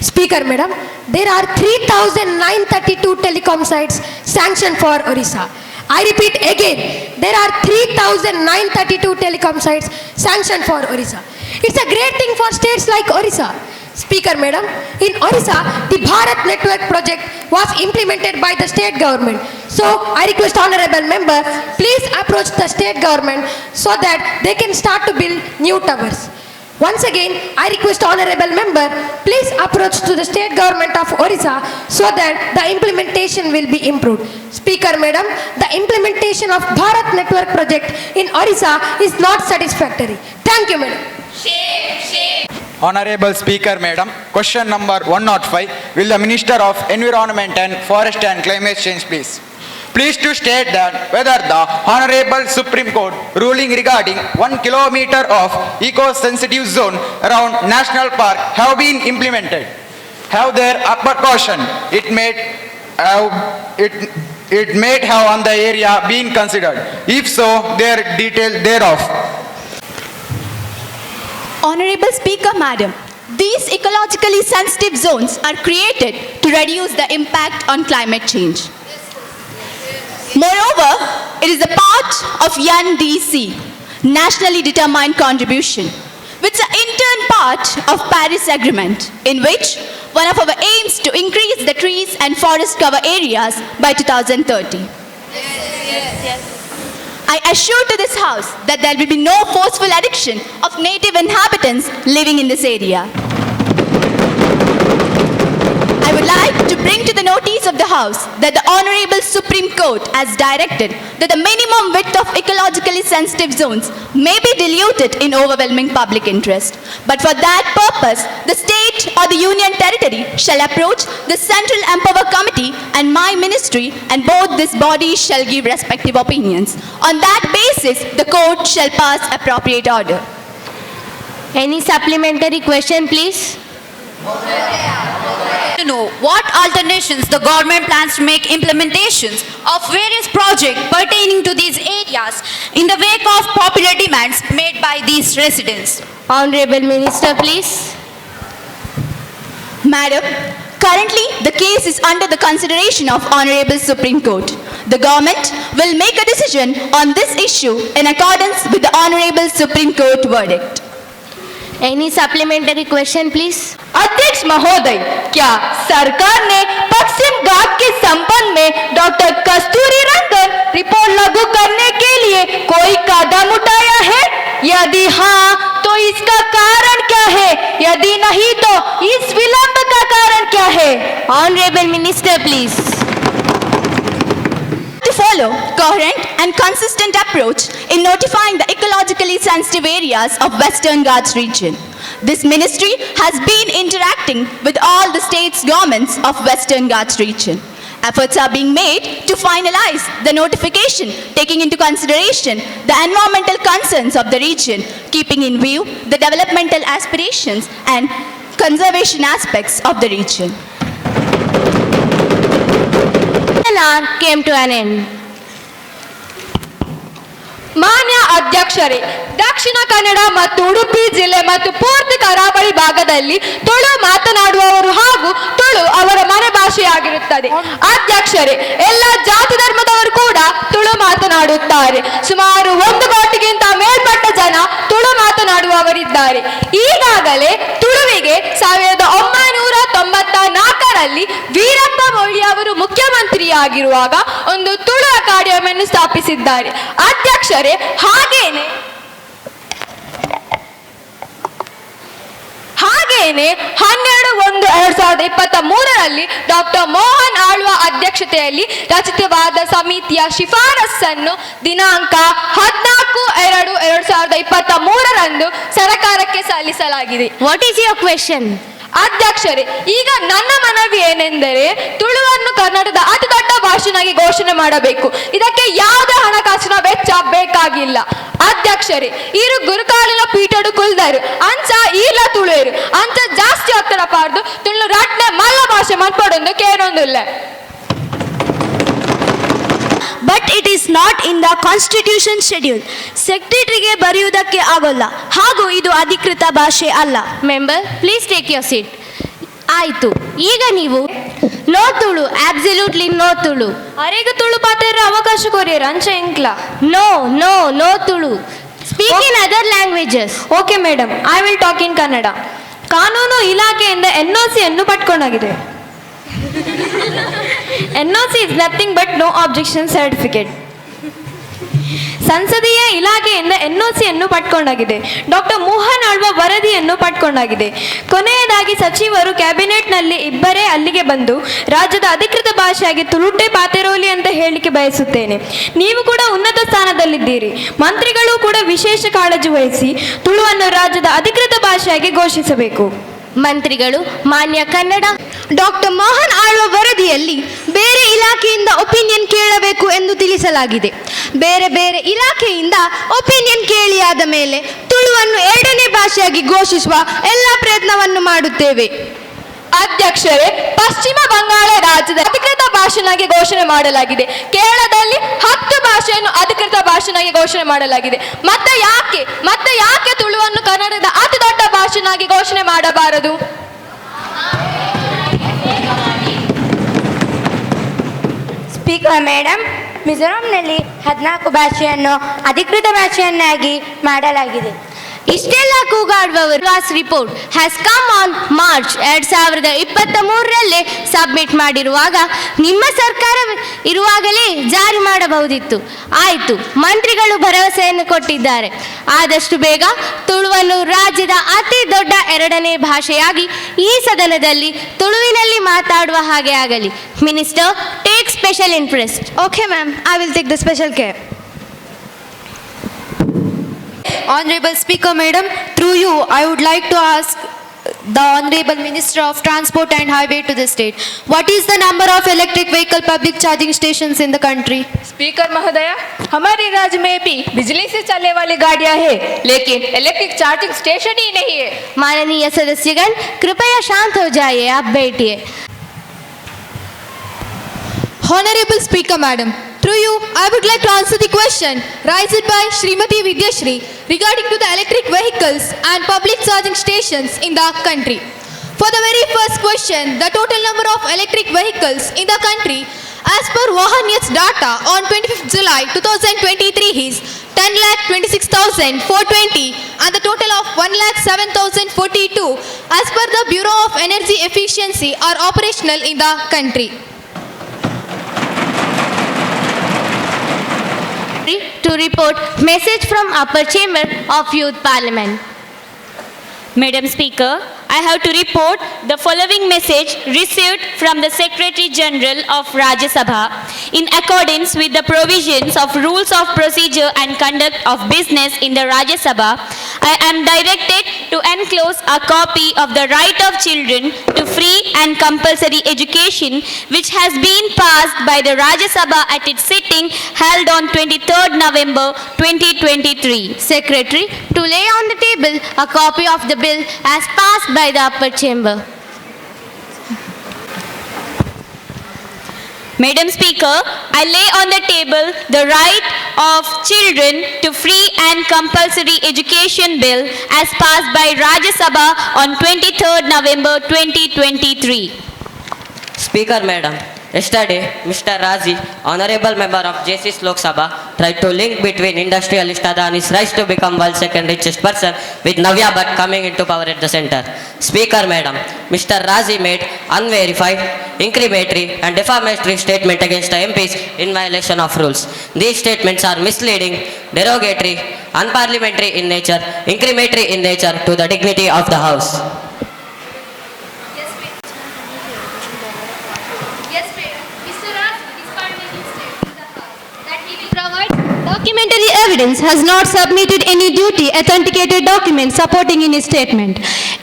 Speaker Madam, there are 3,932 telecom sites sanctioned for Orissa. I repeat again, there are 3,932 telecom sites sanctioned for Orissa. It's a great thing for states like Orissa. Speaker Madam, in Orissa, the Bharat Network project was implemented by the state government. So, I request Honorable Member, please approach the state government so that they can start to build new towers. Once again, I request Honorable Member, please approach to the state government of Orissa so that the implementation will be improved. Speaker Madam, the implementation of Bharat Network project in Orissa is not satisfactory. Thank you, Madam. Honorable Speaker Madam, question number 105. Will the Minister of Environment and Forest and Climate Change please? Please to state that whether the Honorable Supreme Court ruling regarding 1 kilometer of eco-sensitive zone around National Park have been implemented. Have their upper caution it may have on the area been considered? If so, their detail thereof. Honorable Speaker Madam, these ecologically sensitive zones are created to reduce the impact on climate change. Moreover, it is a part of UNDC, Nationally Determined Contribution, which is an intern part of Paris Agreement, in which one of our aims to increase the trees and forest cover areas by 2030. I assure to this House that there will be no forceful addiction of native inhabitants living in this area. bring to the notice of the House that the Honorable Supreme Court has directed that the minimum width of ecologically sensitive zones may be diluted in overwhelming public interest. But for that purpose, the state or the union territory shall approach the Central Empower Committee and my ministry, and both these bodies shall give respective opinions. On that basis, the court shall pass appropriate order. Any supplementary question, please? To know what alterations the government plans to make implementations of various projects pertaining to these areas in the wake of popular demands made by these residents. Honorable Minister, please. Madam, currently the case is under the consideration of Honorable Supreme Court. The government will make a decision on this issue in accordance with the Honorable Supreme Court verdict. Any supplementary question, please? अध्यक्ष महोदय, क्या सरकार ने पश्चिम घाट के संबंध में doctor कस्तूरी रंगन report लागू करने के लिए कोई कदम उठाया है? यदि हाँ, तो इसका कारण क्या है? यदि नहीं, तो इस विलंब का कारण क्या है? Honorable Minister, please. To follow coherent and consistent approach in notifying the ecologically sensitive areas of Western Ghats region. This ministry has been interacting with all the states' governments of Western Ghats region. Efforts are being made to finalize the notification, taking into consideration the environmental concerns of the region, keeping in view the developmental aspirations and conservation aspects of the region. An hour came to an end. ಮಾನ್ಯ ಅಧ್ಯಕ್ಷರೇ, ದಕ್ಷಿಣ ಕನ್ನಡ ಮತ್ತು ಉಡುಪಿ ಜಿಲ್ಲೆ ಮತ್ತು ಪೂರ್ತಿ ಕರಾವಳಿ ಭಾಗದಲ್ಲಿ ತುಳು ಮಾತನಾಡುವವರು ಹಾಗೂ ತುಳು ಅವರ ಮನೆ ಭಾಷೆಯಾಗಿರುತ್ತದೆ. ಅಧ್ಯಕ್ಷರೇ, ಎಲ್ಲ ಜಾತಿ ಧರ್ಮದವರು ಕೂಡ ತುಳು ಮಾತನಾಡುತ್ತಾರೆ. ಸುಮಾರು 1 ಕೋಟಿಗಿಂತ ಮೇಲ್ಪಟ್ಟ ಜನ ತುಳು ಮಾತನಾಡುವವರಿದ್ದಾರೆ. ಈಗಾಗಲೇ ತುಳುವಿಗೆ 1994ರಲ್ಲಿ ವೀರಪ್ಪ ಮೊಯ್ಲಿ ಅವರು ಮುಖ್ಯಮಂತ್ರಿಯಾಗಿರುವಾಗ ಒಂದು ತುಳು ಅಕಾಡೆಮಿಯನ್ನು ಸ್ಥಾಪಿಸಿದ್ದಾರೆ. ಅಧ್ಯಕ್ಷರೇ, ಹಾಗೇನೆ 12/1/2023ರಲ್ಲಿ ಡಾಕ್ಟರ್ ಮೋಹನ್ ಆಳ್ವ ಅಧ್ಯಕ್ಷತೆಯಲ್ಲಿ ರಚಿತವಾದ ಸಮಿತಿಯ ಶಿಫಾರಸನ್ನು ದಿನಾಂಕ 14/2/2023ರಂದು ಸರ್ಕಾರಕ್ಕೆ ಸಲ್ಲಿಸಲಾಗಿದೆ. What is your question? ಅಧ್ಯಕ್ಷರೇ, ಈಗ ನನ್ನ ಮನವಿ ಏನೆಂದರೆ ತುಳುವನ್ನು ಕನ್ನಡದ ಅತಿ ದೊಡ್ಡ ಭಾಷೆಯಾಗಿ ಘೋಷಣೆ ಮಾಡಬೇಕು. ಇದಕ್ಕೆ ಯಾವುದೇ ಹಣಕಾಸಿನ ವೆಚ್ಚ ಬೇಕಾಗಿಲ್ಲ. ಅಧ್ಯಕ್ಷರೇ, ಇರು ಗುರುಕಾಲಿನ ಪೀಠಡು ಕುಲ್ದರು ಅಂಚ ಈಲ ತುಳುರು ಅಂಚ ಜಾಸ್ತಿ ಒತ್ತಡ ಪಾರ್ದು ತುಳು ರಟ್ನೆ ಮಲ್ಲ ಭಾಷೆ ಮಲ್ಪಡೊಂದು ಕೇರೊಂದುಲ್ಲ. But it is not in the constitution schedule. ಸೆಕ್ರೆಟರಿಗೆ ಬರೆಯುವುದಕ್ಕೆ ಆಗೋಲ್ಲ, ಹಾಗೂ ಇದು ಅಧಿಕೃತ ಭಾಷೆ ಅಲ್ಲ. Member, please take your seat. ಆಯ್ತು, ಈಗ ನೀವು no Tulu, absolutely no Tulu. ಅರೆಗ ತುಳು ಪಾತ್ರ ಅವಕಾಶ ಕೊರಿಯರ್ ಅಂಚ ಎಂಕ್ಲ. No no no Tulu. Speak in other languages. Okay madam, I will talk in Kannada. ಕಾನೂನು ಇಲಾಖೆಯಿಂದ NOC ಅನ್ನು ಪಡ್ಕೊಂಡಾಗಿದೆ. NOC is nothing but no objection certificate. ಸಂಸದೀಯ ಇಲಾಖೆಯಿಂದ NOC ಅನ್ನು ಪಡ್ಕೊಂಡಾಗಿದೆ. ಡಾಕ್ಟರ್ ಮೋಹನ್ ಆಳ್ವ ವರದಿಯನ್ನು ಪಡ್ಕೊಂಡಾಗಿದೆ. ಕೊನೆಯದಾಗಿ ಸಚಿವರು ಕ್ಯಾಬಿನೆಟ್ನಲ್ಲಿ ಇಬ್ಬರೇ ಅಲ್ಲಿಗೆ ಬಂದು ರಾಜ್ಯದ ಅಧಿಕೃತ ಭಾಷೆಯಾಗಿ ತುಳುಟೆ ಪಾತೆರೋಲಿ ಅಂತ ಹೇಳಿಕೆ ಬಯಸುತ್ತೇನೆ. ನೀವು ಕೂಡ ಉನ್ನತ ಸ್ಥಾನದಲ್ಲಿದ್ದೀರಿ. ಮಂತ್ರಿಗಳು ಕೂಡ ವಿಶೇಷ ಕಾಳಜಿ ವಹಿಸಿ ತುಳುವನ್ನು ರಾಜ್ಯದ ಅಧಿಕೃತ ಭಾಷೆಯಾಗಿ ಘೋಷಿಸಬೇಕು. ಮಂತ್ರಿಗಳು ಮಾನ್ಯ ಕನ್ನಡ. ಡಾಕ್ಟರ್ ಮೋಹನ್ ಆಳ್ವ ವರದಿಯಲ್ಲಿ ಬೇರೆ ಇಲಾಖೆಯಿಂದ ಒಪಿನಿಯನ್ ಕೇಳಬೇಕು ಎಂದು ತಿಳಿಸಲಾಗಿದೆ. ಬೇರೆ ಬೇರೆ ಇಲಾಖೆಯಿಂದ ಒಪಿನಿಯನ್ ಕೇಳಿಯಾದ ಮೇಲೆ ತುಳುವನ್ನು 2ನೇ ಭಾಷೆಯಾಗಿ ಘೋಷಿಸುವ ಎಲ್ಲ ಪ್ರಯತ್ನವನ್ನು ಮಾಡುತ್ತೇವೆ. ಅಧ್ಯಕ್ಷರೇ, ಪಶ್ಚಿಮ ಬಂಗಾಳ ರಾಜ್ಯದ ಅಧಿಕೃತ ಭಾಷೆಯಾಗಿ ಘೋಷಣೆ ಮಾಡಲಾಗಿದೆ. ಕೇರಳದಲ್ಲಿ 10 ಭಾಷೆಯನ್ನು ಅಧಿಕೃತ ಭಾಷೆಯಾಗಿ ಘೋಷಣೆ ಮಾಡಲಾಗಿದೆ. ಮತ್ತೆ ಯಾಕೆ ತುಳುವನ್ನು ಕನ್ನಡದ ಅತಿ ದೊಡ್ಡ ಭಾಷೆಯಾಗಿ ಘೋಷಣೆ ಮಾಡಬಾರದು? ಸ್ಪೀಕರ್ ಮೇಡಮ್, ಮಿಜೋರಾಂನಲ್ಲಿ 14 ಭಾಷೆಯನ್ನು ಅಧಿಕೃತ ಭಾಷೆಯನ್ನಾಗಿ ಮಾಡಲಾಗಿದೆ. ಇಷ್ಟೆಲ್ಲ ಕೂಗಾಡುವವರು class report has come on March 2023 submit ಮಾಡಿರುವಾಗ ನಿಮ್ಮ ಸರ್ಕಾರ ಇರುವಾಗಲೇ ಜಾರಿ ಮಾಡಬಹುದಿತ್ತು. ಆಯಿತು, ಮಂತ್ರಿಗಳು ಭರವಸೆಯನ್ನು ಕೊಟ್ಟಿದ್ದಾರೆ. ಆದಷ್ಟು ಬೇಗ ತುಳುವನ್ನು ರಾಜ್ಯದ ಅತಿ ದೊಡ್ಡ ಎರಡನೇ ಭಾಷೆಯಾಗಿ ಈ ಸದನದಲ್ಲಿ ತುಳುವಿನಲ್ಲಿ ಮಾತಾಡುವ ಹಾಗೆ ಆಗಲಿ. Minister, take special interest. Okay, ma'am. I will take the special care. Honorable Speaker, Madam, through you, I would like to ask the Honorable Minister of Transport and Highway to the state, what is the number of electric vehicle public charging stations in the country? Speaker महोदय, हमारे राज्य में भी बिजली से चलने वाली गाड़ियां हैं, लेकिन इलेक्ट्रिक चार्जिंग स्टेशन ही नहीं है. माननीय सदस्यगण, कृपया शांत हो जाइए, आप बैठिए. Honorable Speaker, Madam, through you, I would like to answer the question raised by Srimati Vidyashri regarding to the electric vehicles and public charging stations in the country. For the very first question, the total number of electric vehicles in the country as per Vahan's data on 25th July 2023 is 10,26,420 and the total of 1,07,042 as per the Bureau of Energy Efficiency are operational in the country. To report message from upper chamber of youth parliament. Madam Speaker, I have to report the following message received from the Secretary General of Rajya Sabha. In accordance with the provisions of rules of procedure and conduct of business in the Rajya Sabha, I am directed to enclose a copy of the right of children to free and compulsory education, which has been passed by the Rajya Sabha at its sitting held on 23rd November 2023. Secretary, to lay on the table a copy of the bill as passed by the upper chamber. Madam Speaker, I lay on the table the right of children to free and compulsory education bill as passed by Rajya Sabha on 23rd November 2023. Speaker, Madam, yesterday, Mr. Razi, Honorable Member of Jaycee Lok Sabha, tried to link between industrialist Adani's rise to become world's second richest person with Navya Bhatt coming into power at the center. Speaker, Madam, Mr. Razi made unverified, incriminatory and defamatory statement against the MPs in violation of rules. These statements are misleading, derogatory, unparliamentary in nature, incriminatory in nature to the dignity of the House. Documentary evidence has not submitted any duty authenticated document supporting in his statement.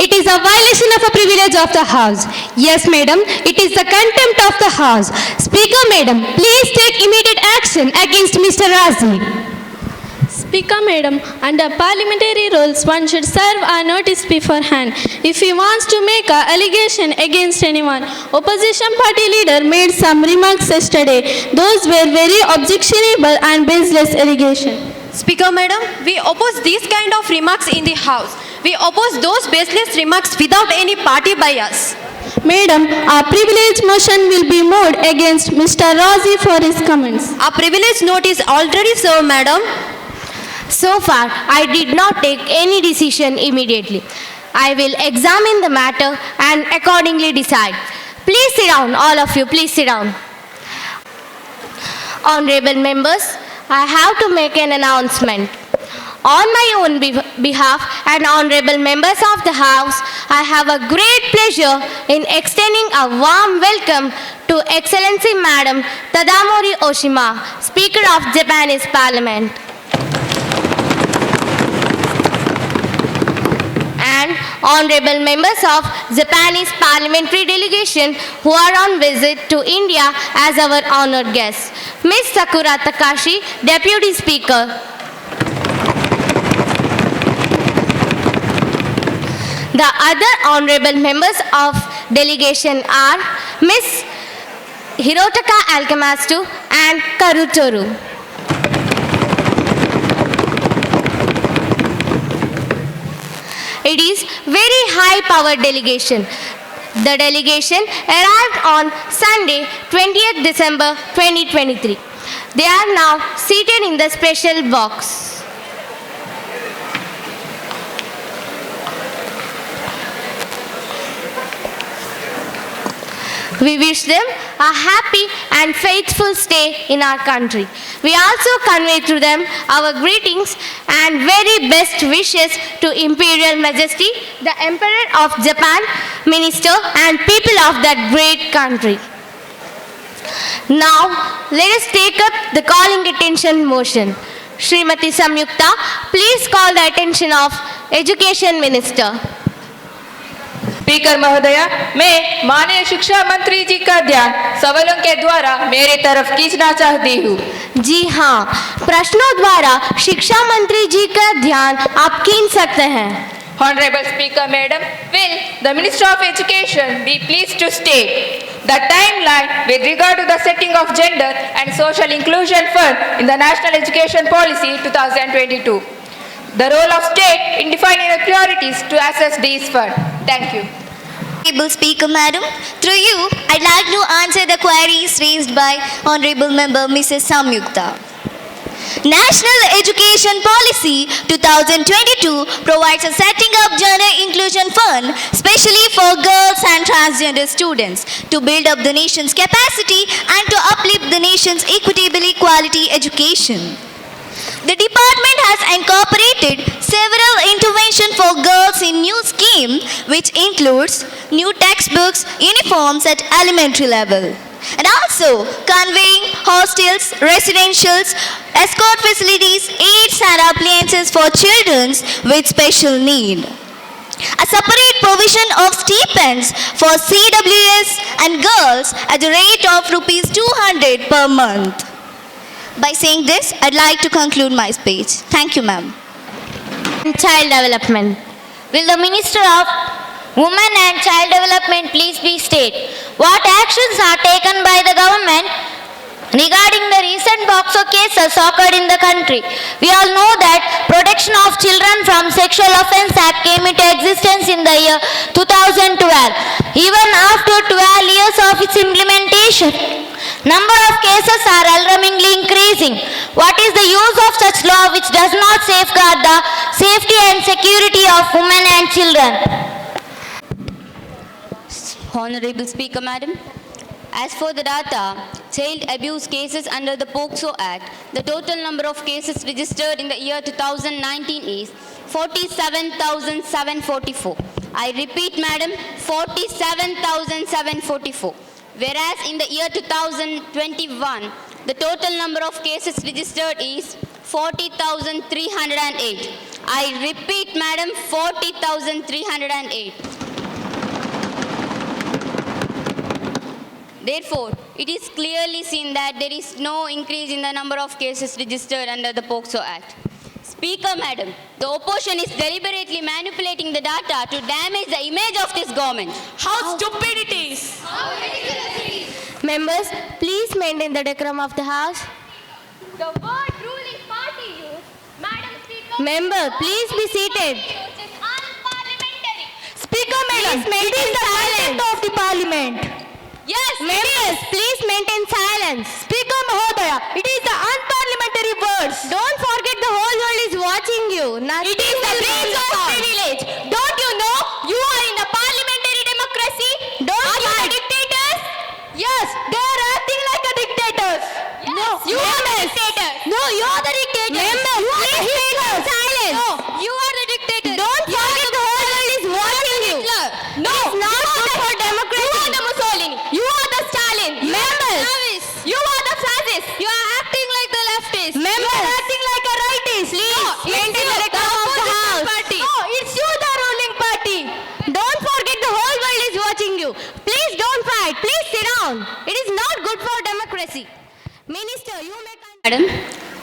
It is a violation of a privilege of the House. Yes, madam, it is the contempt of the House. Speaker, madam, please take immediate action against Mr. Razi. Speaker, Madam, under parliamentary rules, one should serve a notice beforehand. If he wants to make an allegation against anyone, opposition party leader made some remarks yesterday. Those were very objectionable and baseless allegations. Speaker, Madam, we oppose these kind of remarks in the House. We oppose those baseless remarks without any party bias. Madam, a privilege motion will be moved against Mr. Razi for his comments. A privilege note is already served, Madam. So far, I did not take any decision immediately. I will examine the matter and accordingly decide. Please sit down, all of you, please sit down. Honorable members, I have to make an announcement. On my own behalf and honorable members of the House, I have a great pleasure in extending a warm welcome to Excellency Madam Tadamori Oshima, Speaker of Japanese Parliament. And honorable members of Japanese parliamentary delegation who are on visit to India as our honored guests. Ms. Sakura Takashi, Deputy Speaker. The other honorable members of delegation are Ms. Hirotaka Alkemastu and Karutoru. It is very high-powered delegation. The delegation arrived on Sunday, 20th December 2023. They are now seated in the special box. We wish them a happy and faithful stay in our country. We also convey to them our greetings and very best wishes to Imperial Majesty, the Emperor of Japan, Minister and people of that great country. Now, let us take up the calling attention motion. Srimati Samyukta, please call the attention of Education Minister. Speaker महोदय, मैं माननीय शिक्षा मंत्री जी का ध्यान सवालों के द्वारा मेरे तरफ खींचना चाहती हूँ। जी हाँ, प्रश्नों द्वारा शिक्षा मंत्री जी का ध्यान आप खींच सकते हैं। Honorable Speaker Madam, will the Minister of Education be pleased to state the timeline with regard to the setting of Gender and Social Inclusion Fund in the National Education Policy 2022? The role of state in defining the priorities to assess these funds. Thank you. Honorable Speaker Madam, through you, I'd like to answer the queries raised by Honorable Member Mrs. Samyukta. National Education Policy 2022 provides a setting up Gender Inclusion Fund, specially for girls and transgender students, to build up the nation's capacity and to uplift the nation's equitably quality education. The department has incorporated several interventions for girls in new scheme, which includes new textbooks, uniforms at elementary level, and also conveying hostels, residentials, escort facilities, aids and appliances for children with special need. A separate provision of stipends for CWS and girls at the rate of Rs 200 per month. By saying this, I'd like to conclude my speech. Thank you, ma'am. Child Development. Will the Minister of Women and Child Development please be state what actions are taken by the government regarding the recent POCSO cases occurred in the country? We all know that Protection of Children from Sexual Offence Act came into existence in the year 2012. Even after 12 years of its implementation, number of cases are alarmingly increasing. What is the use of such law which does not safeguard the safety and security of women and children? Honorable Speaker Madam, as for the data, child abuse cases under the POCSO Act, the total number of cases registered in the year 2019 is 47,744. I repeat, madam, 47,744. Whereas in the year 2021, the total number of cases registered is 40,308. I repeat, madam, 40,308. Therefore, it is clearly seen that there is no increase in the number of cases registered under the POCSO Act. Speaker Madam, the opposition is deliberately manipulating the data to damage the image of this government. How stupid it is! How ridiculous it is! Members, please maintain the decorum of the House. The word ruling party use, Madam Speaker. Member, please be seated. Is unparliamentary. Speaker Madam, it is the silence of the Parliament. Yes, members, please maintain silence. Speaker Mahodaya, it is the unparliamentary words. Don't forget the whole world is watching you. It is the breach of privilege. Don't you know you are in a parliamentary democracy? Don't you the dictators? Yes, they are acting like a dictators. Yes, No, you are the dictator. No, you are the dictator. Members, please maintain silence. No, you are the dictator. Don't forget the whole world is watching you. No, it's not good for democracy. You are the Mussolini. You are the Stalin. Members, you are the fascist. You are acting like the leftist. Members, you are acting like a rightist. Please maintain the decorum of the House. Party. No, it's you, the ruling party. Don't forget the whole world is watching you. Please don't fight. Please sit down. It is not good for democracy. Minister, you may... Madam,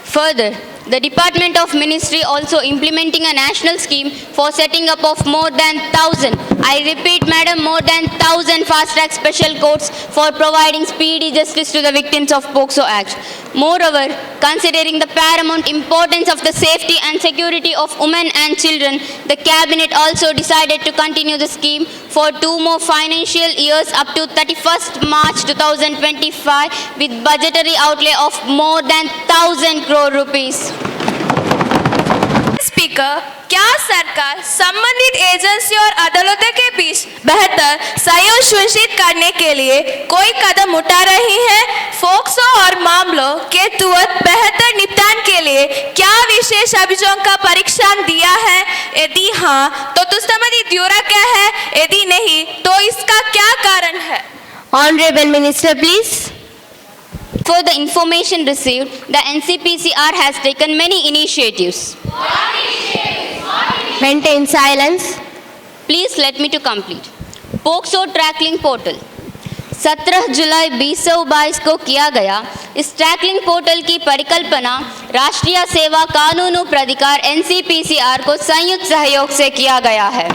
further, the Department of Ministry also implementing a national scheme for setting up of more than 1,000, I repeat madam, more than 1,000 fast-track special courts for providing speedy justice to the victims of POCSO Act. Moreover, considering the paramount importance of the safety and security of women and children, the Cabinet also decided to continue the scheme for 2 more financial years up to 31st March 2025 with budgetary outlay of more than 1,000 crore rupees. Speaker, क्या सरकार संबंधित agency और अदालतों के बीच बेहतर सहयोग सुनिश्चित करने के लिए कोई कदम उठा रही है? फोक्सो और मामलों के तुरंत बेहतर निपटान के लिए क्या विशेष अभियोजन का परीक्षण दिया है? यदि हाँ तो संबंधित ब्यूरो क्या है? यदि नहीं तो इसका क्या कारण है? Honorable Minister, please. For the information received, the NCPCR has taken many initiatives. Maintain silence. Please let me to complete. POCSO tracking portal 17 जुलाई 2022 को किया गया। इस ट्रैकिंग पोर्टल की परिकल्पना राष्ट्रीय सेवा कानून प्राधिकार NCPCR को संयुक्त सहयोग से किया गया है।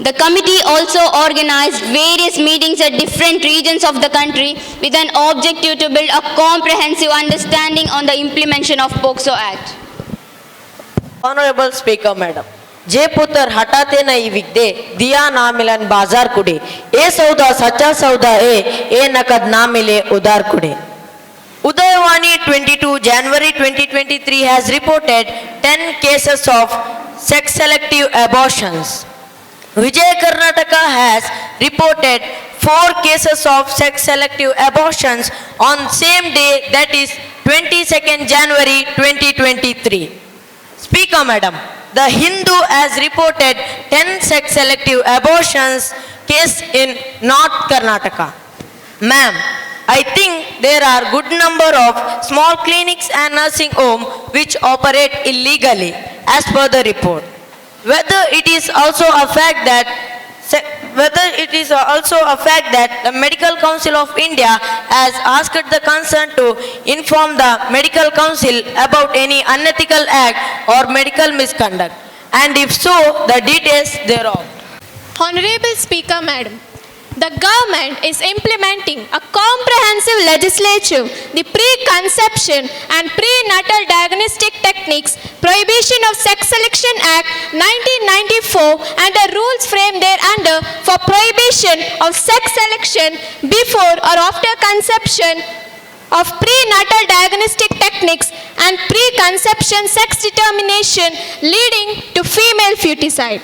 The committee also organized various meetings at different regions of the country with an objective to build a comprehensive understanding on the implementation of POCSO Act. Honorable Speaker, Madam. जे पुत्र हटाते नहीं विकते दिया ना मिलन बाजार कुड़े ए सौदा सच्चा सौदा है ए नकद ना मिले उधार कुड़े Udayawani 22 January 2023 has reported 10 cases of sex selective abortions. Vijay Karnataka has reported 4 cases of sex selective abortions on same day, that is 22nd January 2023. Speaker Madam, the Hindu has reported 10 sex selective abortions case in North Karnataka. Ma'am, I think there are good number of small clinics and nursing home which operate illegally as per the report. Whether it is also a fact that the Medical Council of India has asked the concerned to inform the Medical Council about any unethical act or medical misconduct, and if so, the details thereof. Honorable Speaker, Madam, the government is implementing a comprehensive legislation, the Preconception and Prenatal Diagnostic Techniques Prohibition of Sex Selection Act 1994 and the rules framed thereunder for prohibition of sex selection before or after conception of prenatal diagnostic techniques and preconception sex determination leading to female feticide.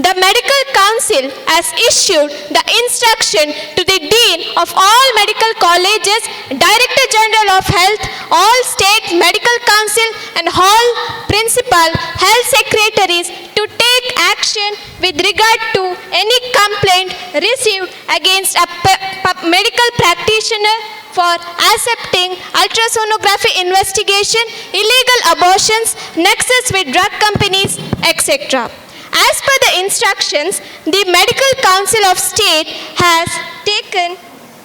The Medical Council has issued the instruction to the Dean of all medical colleges, Director General of Health, all state medical council and all principal health secretaries to take action with regard to any complaint received against a medical practitioner for accepting ultrasonography investigation, illegal abortions, nexus with drug companies, etc. As per the instructions, the Medical Council of State has taken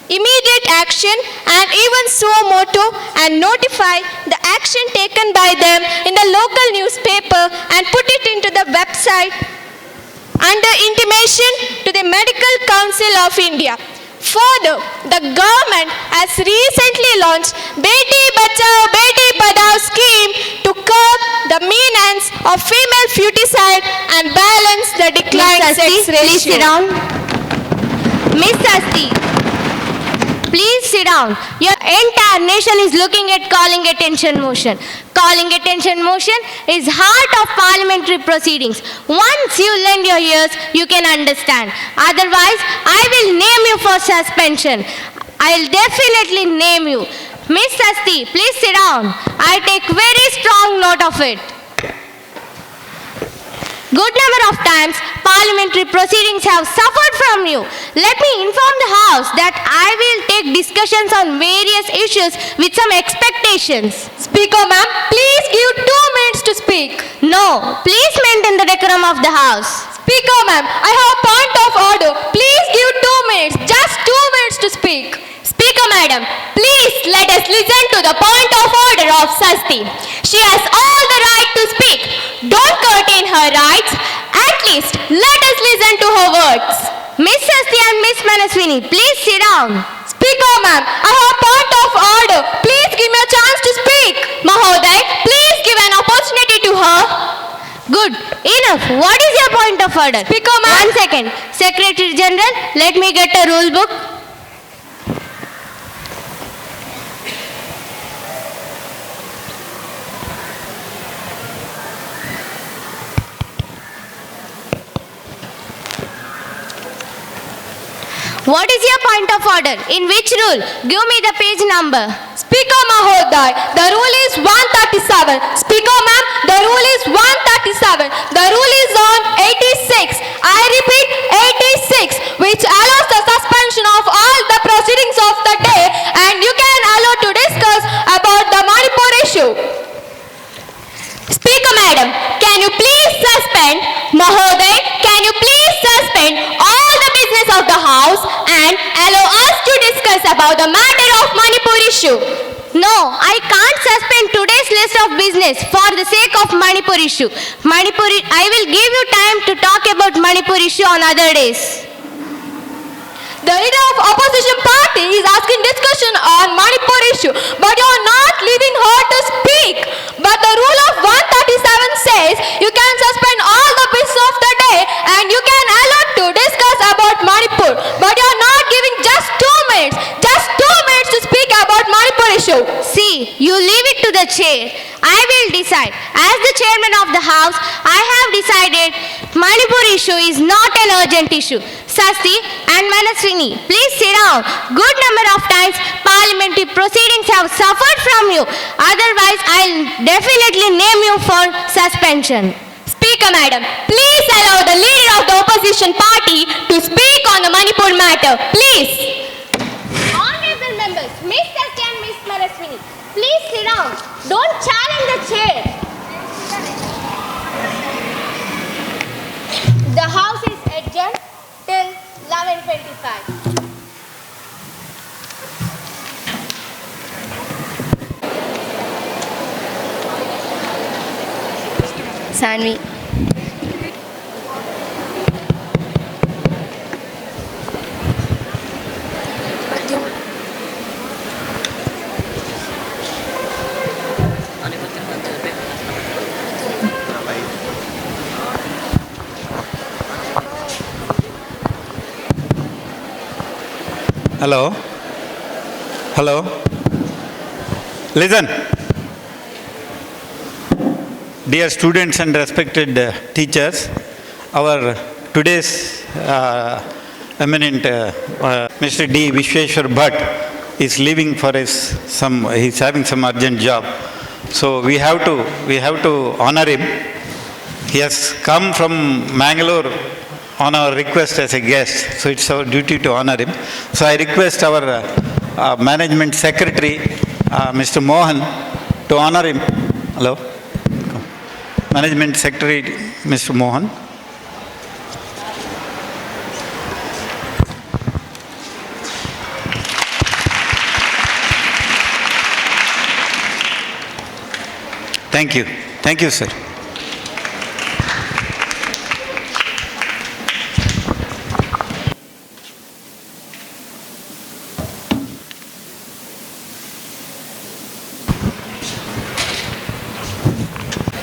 immediate action and even suo motu and notify the action taken by them in the local newspaper and put it into the website under intimation to the Medical Council of India. Further, the government has recently launched Beti Bachao Beti Padhao scheme to curb the menace of female feticide and balance the decline sex ratio. Please sit down. Miss Asti, please sit down. Your entire nation is looking at calling attention motion. Calling attention motion is heart of parliamentary proceedings. Once you lend your ears, you can understand. Otherwise, I will name you for suspension. I will definitely name you. Miss Asti, please sit down. I take very strong note of it. Good number of times, parliamentary proceedings have suffered from you. Let me inform the House that I will take discussions on various issues with some expectations. Speaker ma'am, please give 2 minutes to speak. No, please maintain the decorum of the House. Speaker ma'am, I have a point of order. Please give 2 minutes, just 2 minutes to speak. Speaker Madam, please let us listen to the point of order of Sasti. She has all the right to speak. Don't curtail her rights. At least let us listen to her words. Miss Sasti and Miss Manaswini, please sit down. Speaker ma'am, I have a point of order. Please give me a chance to speak. Mahoday, please give an opportunity to her. Good. Enough. What is your point of order? Speaker ma'am. 1 second. Secretary General, let me get a rule book. What is your point of order? In which rule? Give me the page number. Speaker Mahoday, the rule is 137. Speaker ma'am, the rule is 137. The rule is on 86. I repeat, 86, which allows the suspension of all the proceedings of the day, and you can allow to discuss about the Manipur issue. Speaker Madam, can you please suspend? Mahoday, can you please suspend all the business of the House and allow us to discuss about the matter of Manipur issue? No, I can't suspend today's list of business for the sake of Manipur issue. I will give you time to talk about Manipur issue on other days. The leader of opposition party is asking discussion on Manipur issue, but you are not leaving her to speak. But the rule of 137 says you can suspend all the business of the day and you can allow to discuss about Manipur. But you are not giving just 2 minutes. Just 2 minutes to speak about Manipur issue. See, you leave it to the chair. I will decide. As the chairman of the House, I have decided Manipur issue is not an urgent issue. Sasti and Manaswini, please sit down. Good number of times parliamentary proceedings have suffered from you. Otherwise, I'll definitely name you for suspension. Speaker Madam, please allow the leader of the opposition party to speak on the Manipur matter. Please. Honorable members, Miss Sasti and Miss Manaswini, please sit down. Don't challenge the chair. The House is adjourned till 11:25. Sanvi. Hello. Hello. Listen. Dear students and respected teachers, our today's eminent Mr. D. Vishweshwar Bhatt is leaving for he's having some urgent job. So we have to honor him. He has come from Mangalore on our request as a guest, so it's our duty to honor him. So I request our management secretary, Mr. Mohan, to honor him. Hello? Management secretary, Mr. Mohan. Thank you. Thank you, sir.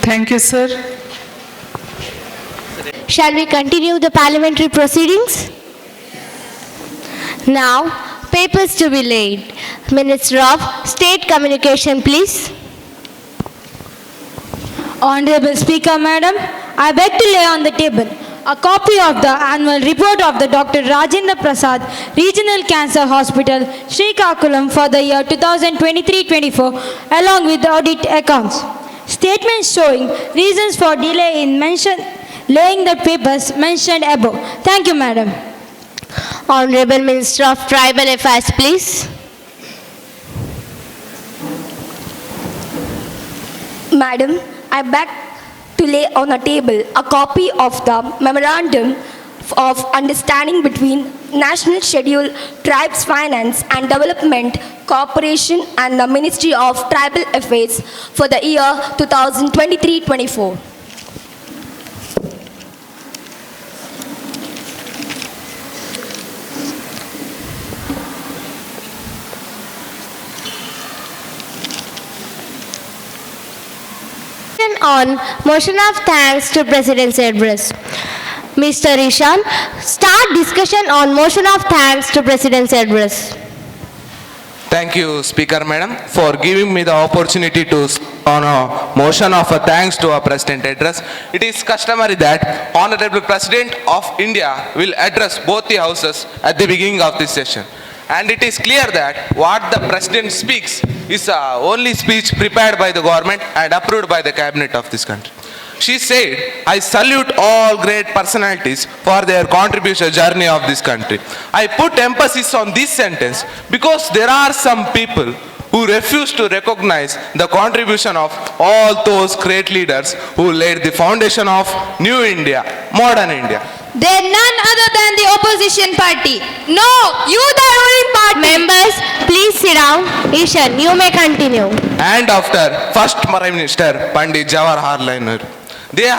Thank you, sir. Shall we continue the parliamentary proceedings? Now, papers to be laid. Minister of State Communication, please. Honorable Speaker, Madam, I beg to lay on the table a copy of the annual report of the Dr. Rajendra Prasad Regional Cancer Hospital, Srikakulam for the year 2023-24, along with the audit accounts. Statements showing reasons for delay in laying the papers mentioned above. Thank you, Madam. Honorable Minister of Tribal Affairs, please. Madam, I beg to lay on a table a copy of the Memorandum of Understanding between National Scheduled Tribes Finance and Development Corporation and the Ministry of Tribal Affairs for the year 2023-24. On motion of thanks to President's address. Mr. Ishan, start discussion on motion of thanks to President's address. Thank you, Speaker Madam, for giving me the opportunity to on a motion of a thanks to our President address. It is customary that Honorable President of India will address both the houses at the beginning of this session. And it is clear that what the President speaks is only speech prepared by the government and approved by the cabinet of this country. She said, I salute all great personalities for their contribution journey of this country. I put emphasis on this sentence because there are some people who refuse to recognize the contribution of all those great leaders who laid the foundation of new India, modern India. They're none other than the opposition party. No, you the ruling party. Members, please sit down. Ishan, you may continue. And after first Prime Minister Pandit Jawaharlal Nehru, they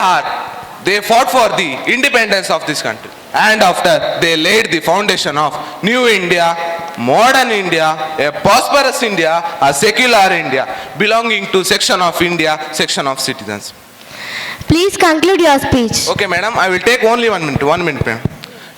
fought for the independence of this country. And after they laid the foundation of new India, modern India, a prosperous India, a secular India, belonging to section of India, section of citizens. Please conclude your speech. Okay, madam, I will take only 1 minute. 1 minute, madam.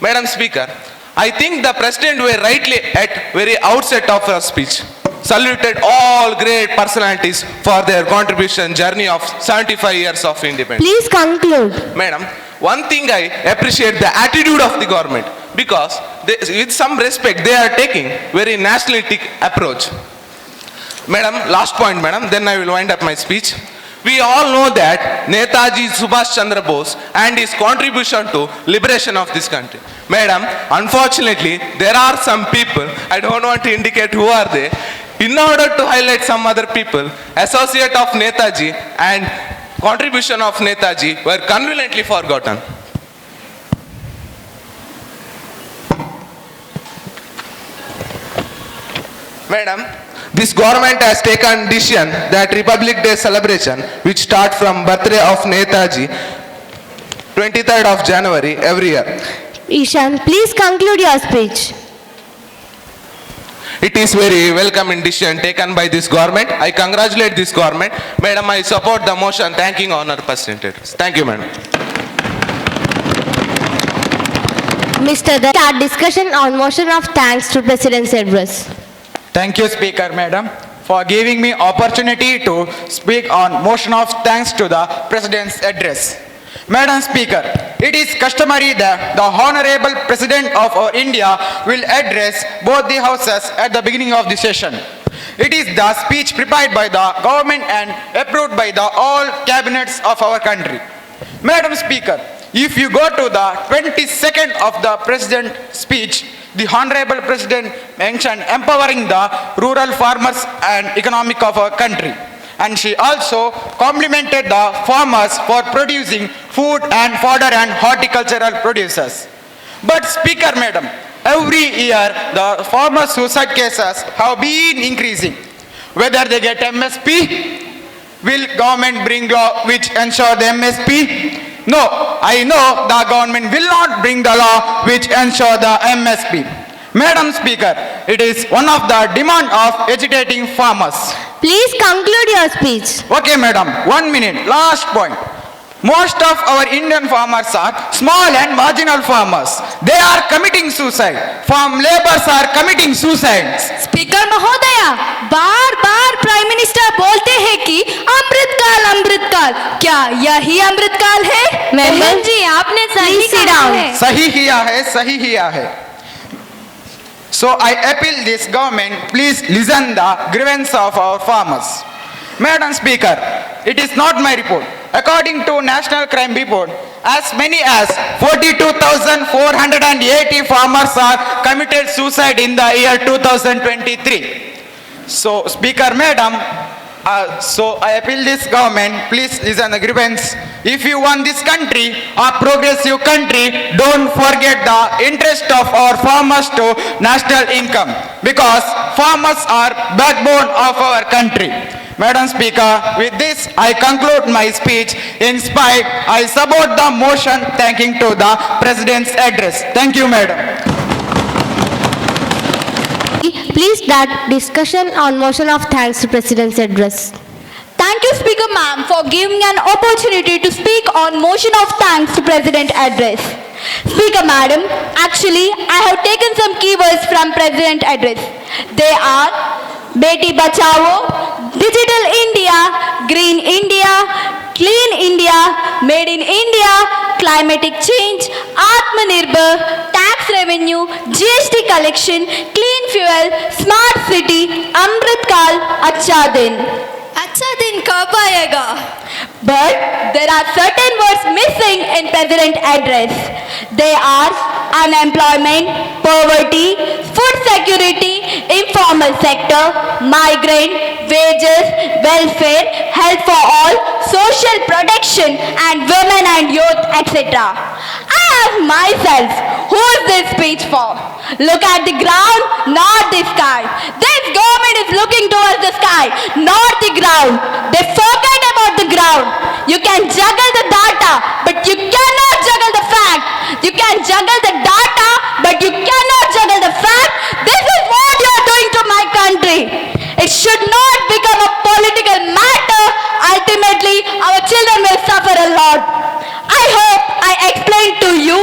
Madam Speaker, I think the President were rightly at very outset of her speech saluted all great personalities for their contribution journey of 75 years of independence. Please conclude. Madam, one thing I appreciate the attitude of the government because with some respect they are taking very nationalistic approach. Madam, last point, madam, then I will wind up my speech. We all know that Netaji Subhash Chandra Bose and his contribution to liberation of this country. Madam, unfortunately, there are some people, I don't want to indicate who are they, in order to highlight some other people, associate of Netaji and contribution of Netaji were conveniently forgotten. Madam, this government has taken decision that Republic Day celebration, which start from birthday of Netaji, 23rd of January every year. Ishan, please conclude your speech. It is very welcome decision taken by this government. I congratulate this government. Madam, I support the motion. Thanking Honour President. Thank you, madam. Mr. Start discussion on motion of thanks to President's address. Thank you, Speaker Madam, for giving me opportunity to speak on motion of thanks to the President's address. Madam Speaker, it is customary that the Honorable President of our India will address both the houses at the beginning of the session. It is the speech prepared by the government and approved by the all cabinets of our country. Madam Speaker, if you go to the 22nd of the President's speech, the Honorable President mentioned empowering the rural farmers and economic of our country. And she also complimented the farmers for producing food and fodder and horticultural producers. But Speaker Madam, every year the farmers' suicide cases have been increasing. Whether they get MSP, will government bring law which ensure the MSP? No, I know the government will not bring the law which ensure the MSP. Madam Speaker, it is one of the demand of agitating farmers. Please conclude your speech. Okay, madam, 1 minute, last point. Most of our Indian farmers are small and marginal farmers. They are committing suicide. Farm laborers are committing suicides. Speaker महोदया, बार बार prime minister बोलते हैं कि अमृतकाल, क्या यही अमृतकाल है? Member जी, आपने सही कहा है। सही किया है। So I appeal this government, please listen the grievance of our farmers. Madam Speaker, it is not my report. According to National Crime Report, as many as 42,480 farmers are committed suicide in the year 2023. So Speaker Madam, so I appeal this government, please listen the grievance. If you want this country, a progressive country, don't forget the interest of our farmers to national income, because farmers are backbone of our country. Madam Speaker, with this I conclude my speech. In spite, I support the motion thanking to the President's address. Thank you, Madam. Please start discussion on motion of thanks to President's address. Thank you, Speaker Ma'am, for giving an opportunity to speak on motion of thanks to President address. Speaker Madam, actually, I have taken some keywords from from President address. They are Beti Bachao, Digital India, Green India, Clean India, Made in India, Climatic Change, Atmanirbhar, Tax Revenue, GST Collection, Clean Fuel, Smart City, Amrit Kal, Acha Din. अच्छा दिन कब आएगा? But there are certain words missing in President address. They are unemployment, poverty, food security, informal sector, migrant, wages, welfare, health for all, social protection, and women and youth, etc. I ask myself, who is this speech for? Look at the ground, not the sky. This government is looking towards the sky, not the ground. They forget about the ground. You can juggle the data, but you cannot juggle the fact. You can juggle the data, but you cannot juggle the fact. This is what you are doing to my country. It should not become a political matter. Ultimately, our children will suffer a lot. I hope I explained to you,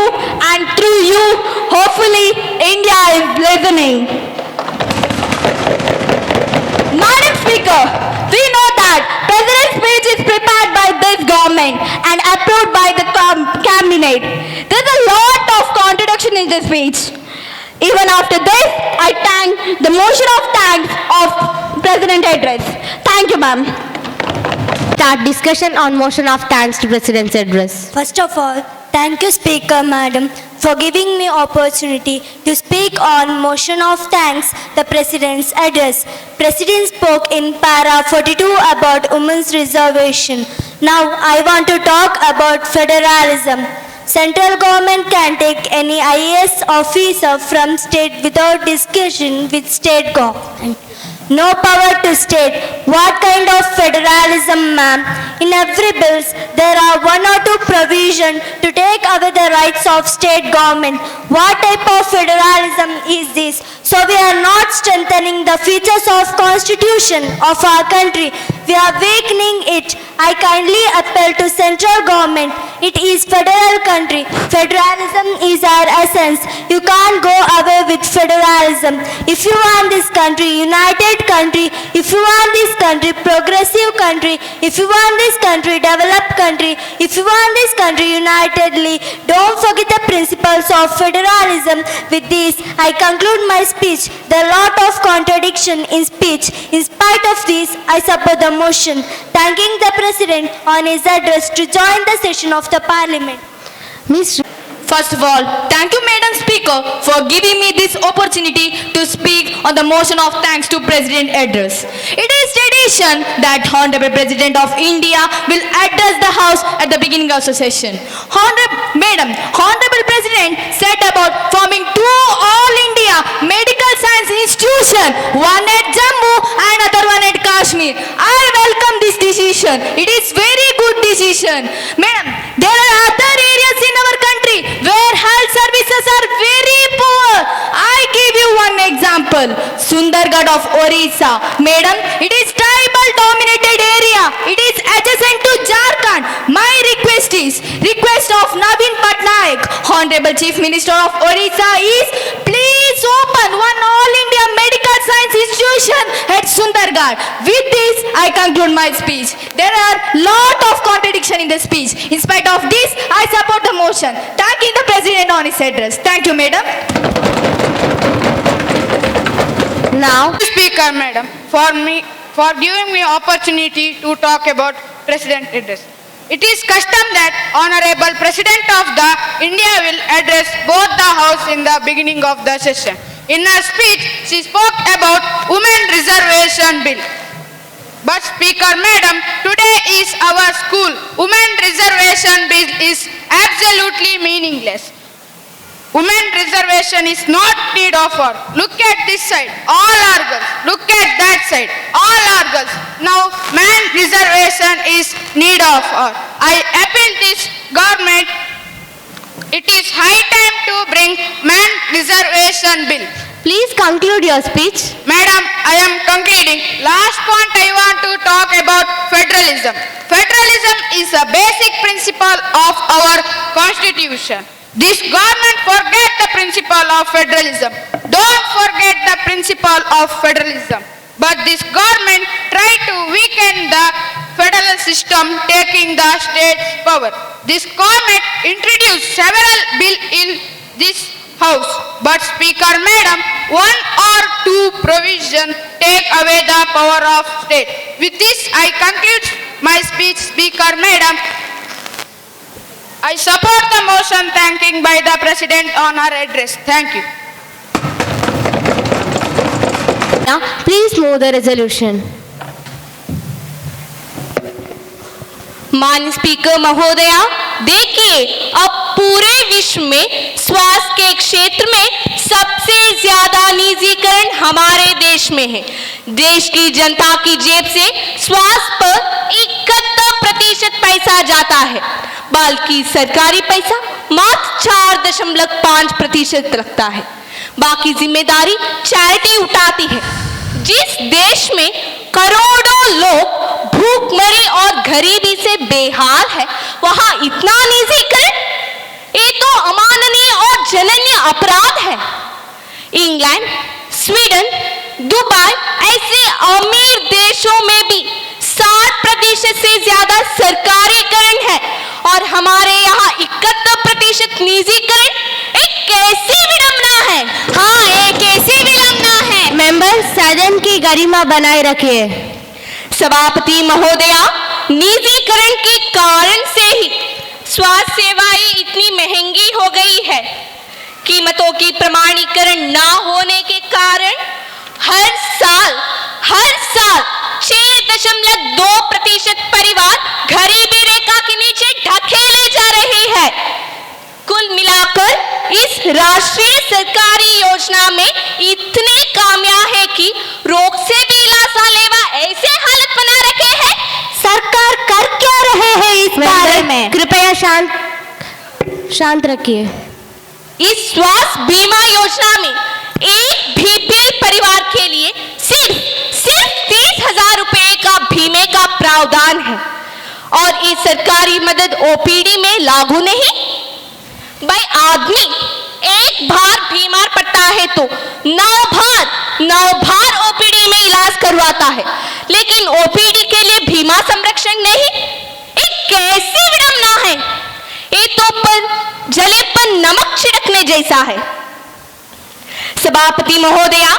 and through you, hopefully, India is listening. Madam Speaker, we know that President's speech is prepared by this government and approved by the cabinet. There's a lot of contradiction in this speech. Even after this, I thank the motion of thanks of President address. Thank you, ma'am. Start discussion on motion of thanks to President's address. First of all, thank you, Speaker Madam, for giving me opportunity to speak on motion of thanks, the President's address. President spoke in para 42 about women's reservation. Now I want to talk about federalism. Central government can take any IAS officer from state without discussion with state government. No power to state. What kind of federalism, ma'am? In every bills, there are one or two provisions to take away the rights of state government. What type of federalism is this? So we are not strengthening the features of constitution of our country. We are weakening it. I kindly appeal to central government. It is federal country. Federalism is our essence. You can't go away with federalism. If you want this country united country, if you want this country progressive country, if you want this country developed country, if you want this country unitedly, don't forget the principles of federalism. With this, I conclude my speech. There are a lot of contradiction in speech. In spite of this, I support the motion, thanking the President on his address to join the session of the Parliament. First of all, thank you, Madam Speaker, for giving me this opportunity to speak on the motion of thanks to President address. It is tradition that Honorable President of India will address the House at the beginning of the session. Honorable President said about forming two all-India medical science institution, one at Jammu and other one at Kashmir. I welcome this decision. It is very good decision. Madam, there are other areas in our country where health services are very poor. I give you one example. Sundargarh of Orissa. Madam, it is tribal dominated area. It is adjacent to Jharkhand. My request of Naveen Patnaik, Honorable Chief Minister of Orissa, is please open one all India medical science institution at Sundargarh. With this, I conclude my speech. There are lot of contradiction in the speech. In spite of this, I support the motion, thanking the President on his address. Thank you, Madam. Now, Speaker Madam, for giving me opportunity to talk about President address. It is custom that Honorable President of the India will address both the House in the beginning of the session. In her speech, she spoke about Women Reservation Bill. But Speaker Madam, today is our school. Women Reservation Bill is absolutely meaningless. Women reservation is not need of her. Look at this side, all are girls. Look at that side, all are girls. Now man reservation is need of her. I appeal this government. It is high time to bring man reservation bill. Please conclude your speech. Madam, I am concluding. Last point I want to talk about federalism. Federalism is a basic principle of our constitution. This government forget the principle of federalism. Don't forget downfall of federalism. But this government tried to weaken the federal system, taking the state's power. This government introduced several bills in this House, but Speaker Madam, one or two provisions take away the power of state. With this, I conclude my speech, Speaker Madam. I support the motion thanking by the President on her address. Thank you. Now, please move the resolution. माननीय speaker महोदया, देखिए अब पूरे विश्व में स्वास्थ्य के क्षेत्र में सबसे ज्यादा निजीकरण हमारे देश में है। देश की जनता की जेब से स्वास्थ्य पर 71% पैसा जाता है, बल्कि सरकारी पैसा मात्र 4.5% लगता है। बाकी जिम्मेदारी चैरिटी उठाती है। जिस देश में करोड़ों लोग भूखमरी और गरीबी से बेहाल है, वहां इतना निजीकरण, ये तो अमाननीय और जननीय अपराध है। इंग्लैंड, स्वीडन, दुबई ऐसे अमीर देशों में भी 60% से ज्यादा सरकारीकरण है और हमारे यहाँ 71% निजीकरण। एक कैसी विडंबना है। हाँ, एक कैसी विडंबना है। मेंबर, सदन की गरिमा बनाए रखिए। सभापति महोदया, निजीकरण के कारण से ही स्वास्थ्य सेवाएं इतनी महंगी हो गई है। कीमतों की प्रमाणीकरण ना होने के कारण हर साल 6.2% परिवार गरीबी रेखा के नीचे ढकेले जा रही है। कुल मिलाकर इस राष्ट्रीय सरकारी योजना में इतने खामियां है कि रोग से भी इलाज लेवा ऐसे हालत बना रखे हैं। सरकार कर क्या रहे हैं इस बारे में? कृपया शांत रखिए। इस स्वास्थ्य बीमा योजना में एक भी बिल परिवार के लिए सिर्फ 30,000 रुपए का बीमे का प्रावधान है और ये सरकारी मदद ओपीडी में लागू नहीं। भाई, आदमी एक बार बीमार पड़ता है तो 9 बार ओपीडी में इलाज करवाता है, लेकिन ओपीडी के लिए बीमा संरक्षण नहीं। एक कैसी विडंबना है। ये तो पर जले पर नमक छिड़कने जैसा है। सभापति महोदया,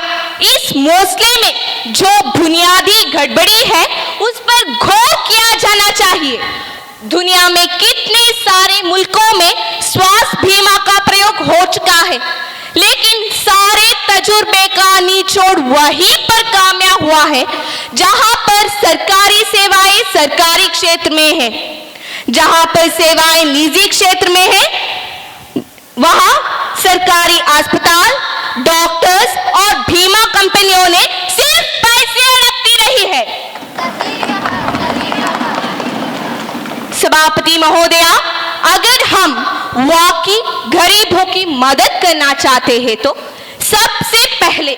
इस मसले में जो बुनियादी गड़बड़ी है उस पर गौर किया जाना चाहिए। दुनिया में कितने सारे मुल्कों में स्वास्थ्य बीमा का प्रयोग हो चुका है, लेकिन सारे तजुर्बे का निचोड़ वहीं पर कामयाब हुआ है जहां पर सरकारी सेवाएं सरकारी क्षेत्र में है। जहां पर सेवाएं निजी क्षेत्र में है, वहां सरकारी अस्पताल, डॉक्टर्स और बीमा कंपनियों ने सिर्फ पैसे अड़कती रही है। सभापति महोदया, अगर हम वाकई गरीबों की मदद करना चाहते हैं तो सबसे पहले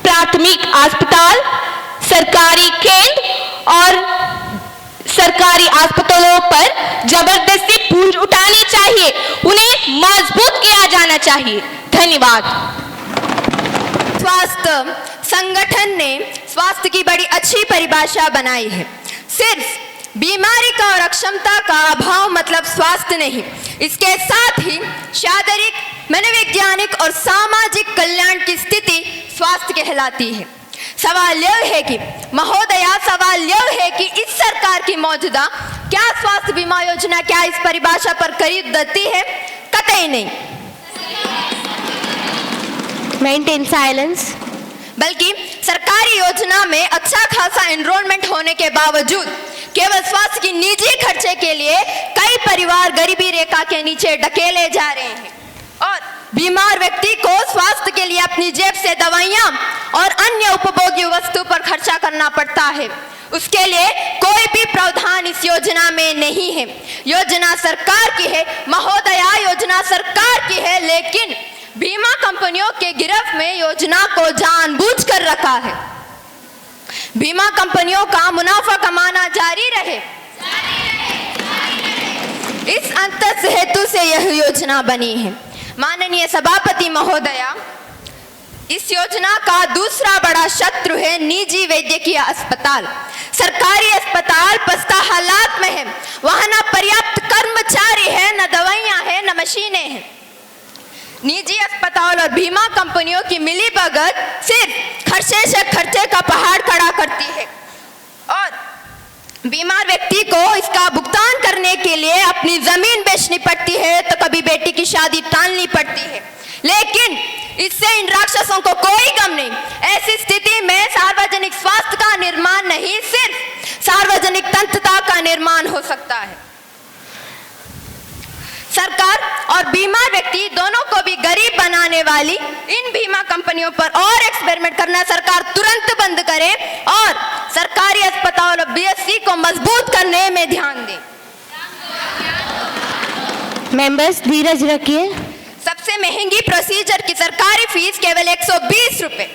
प्राथमिक अस्पताल, सरकारी केंद्र और सरकारी अस्पतालों पर जबरदस्ती पूंज उठानी चाहिए, उन्हें मजबूत किया जाना चाहिए। धन्यवाद। स्वास्थ्य संगठन ने स्वास्थ्य की बड़ी अच्छी परिभाषा बनाई है। सिर्फ बीमारी का और अक्षमता का अभाव मतलब स्वास्थ्य नहीं, इसके साथ ही शारीरिक, मनोवैज्ञानिक और सामाजिक कल्याण की स्थिति स्वास्थ्य कहलाती है। सवाल यह है कि इस सरकार की मौजूदा क्या स्वास्थ्य बीमा योजना क्या इस परिभाषा पर करीब देती है? कतई नहीं। Maintain silence. बल्कि सरकारी योजना में अच्छा खासा एनरोलमेंट होने के बावजूद केवल स्वास्थ्य की निजी खर्चे के लिए कई परिवार गरीबी रेखा के नीचे ढकेले जा रहे हैं और बीमार व्यक्ति को स्वास्थ्य के लिए अपनी जेब से दवाइयां और अन्य उपभोग्य वस्तु पर खर्चा करना पड़ता है। उसके लिए कोई भी प्रावधान इस योजना में नहीं है। योजना सरकार की है महोदया, योजना सरकार की है, लेकिन बीमा कंपनियों के गिरफ्त में योजना को जानबूझकर रखा है। बीमा कंपनियों का मुनाफा कमाना जारी रहे। इस अंतर्स हेतु से यह योजना बनी है। माननीय सभापति महोदया, इस योजना का दूसरा बड़ा शत्रु है निजी वैद्यकीय अस्पताल। सरकारी अस्पताल पस्ता हालात में है, वहां न पर्याप्त कर्मचारी है, न दवाइयां है, न मशीनें हैं। निजी अस्पताल और बीमा कंपनियों की मिलीभगत सिर्फ खर्चे से खर्चे का पहाड़ खड़ा करती है और बीमार व्यक्ति को इसका भुगतान करने के लिए अपनी जमीन बेचनी पड़ती है तो कभी बेटी की शादी टालनी पड़ती है। लेकिन इससे इन राक्षसों को कोई गम नहीं। ऐसी स्थिति में सार्वजनिक स्वास्थ्य का निर्माण नहीं, सिर्फ सार्वजनिक तंत्रता का निर्माण हो सकता है। सरकार और बीमार व्यक्ति दोनों को भी गरीब बनाने वाली इन बीमा कंपनियों पर और एक्सपेरिमेंट करना सरकार तुरंत बंद करे और सरकारी अस्पताल और बीएससी को मजबूत करने में ध्यान दे। मेंबर्स धीरज रखिए। सबसे महंगी प्रोसीजर की सरकारी फीस केवल 120 रुपए।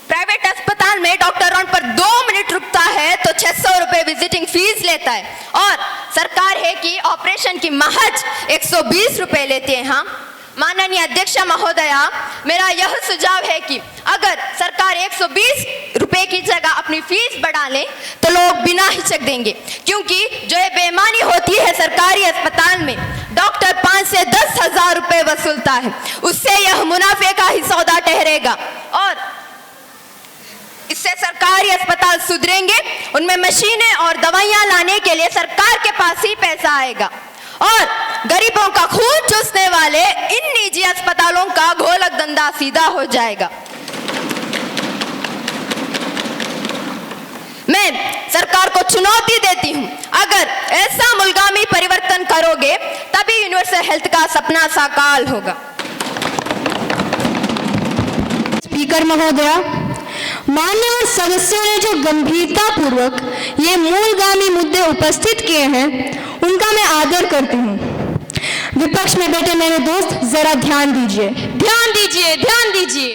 प्राइवेट अस्पताल में डॉक्टर राउंड पर 2 मिनट रुकता है तो 600 रुपए विजिटिंग फीस लेता है और सरकार है कि ऑपरेशन की महज 120 रुपए लेते हैं। हाँ माननीय अध्यक्ष महोदया, मेरा यह सुझाव है कि अगर सरकार 120 रुपए की जगह अपनी फीस बढ़ा ले तो लोग बिना हिचक देंगे, क्योंकि जो ये बेईमानी होती है सरकारी अस्पताल में डॉक्टर 5 से 10 हजार रुपए वसूलता है, उससे यह मुनाफे का ही सौदा ठहरेगा और इससे सरकारी अस्पताल सुधरेंगे, उनमें मशीनें और दवाइयां लाने के लिए सरकार के पास ही पैसा आएगा और गरीबों का खून चूसने वाले इन निजी अस्पतालों का गोलक धंधा सीधा हो जाएगा। मैं सरकार को चुनौती देती हूं, अगर ऐसा मूलगामी परिवर्तन करोगे तभी यूनिवर्सल हेल्थ का सपना साकार होगा। स्पीकर महोदया, मान्यवर सदस्यों ने जो गंभीरता पूर्वक ये मूलगामी मुद्दे उपस्थित किए हैं उनका मैं आदर करती हूँ। विपक्ष में बैठे मेरे दोस्त जरा ध्यान दीजिए, ध्यान दीजिए, ध्यान दीजिए।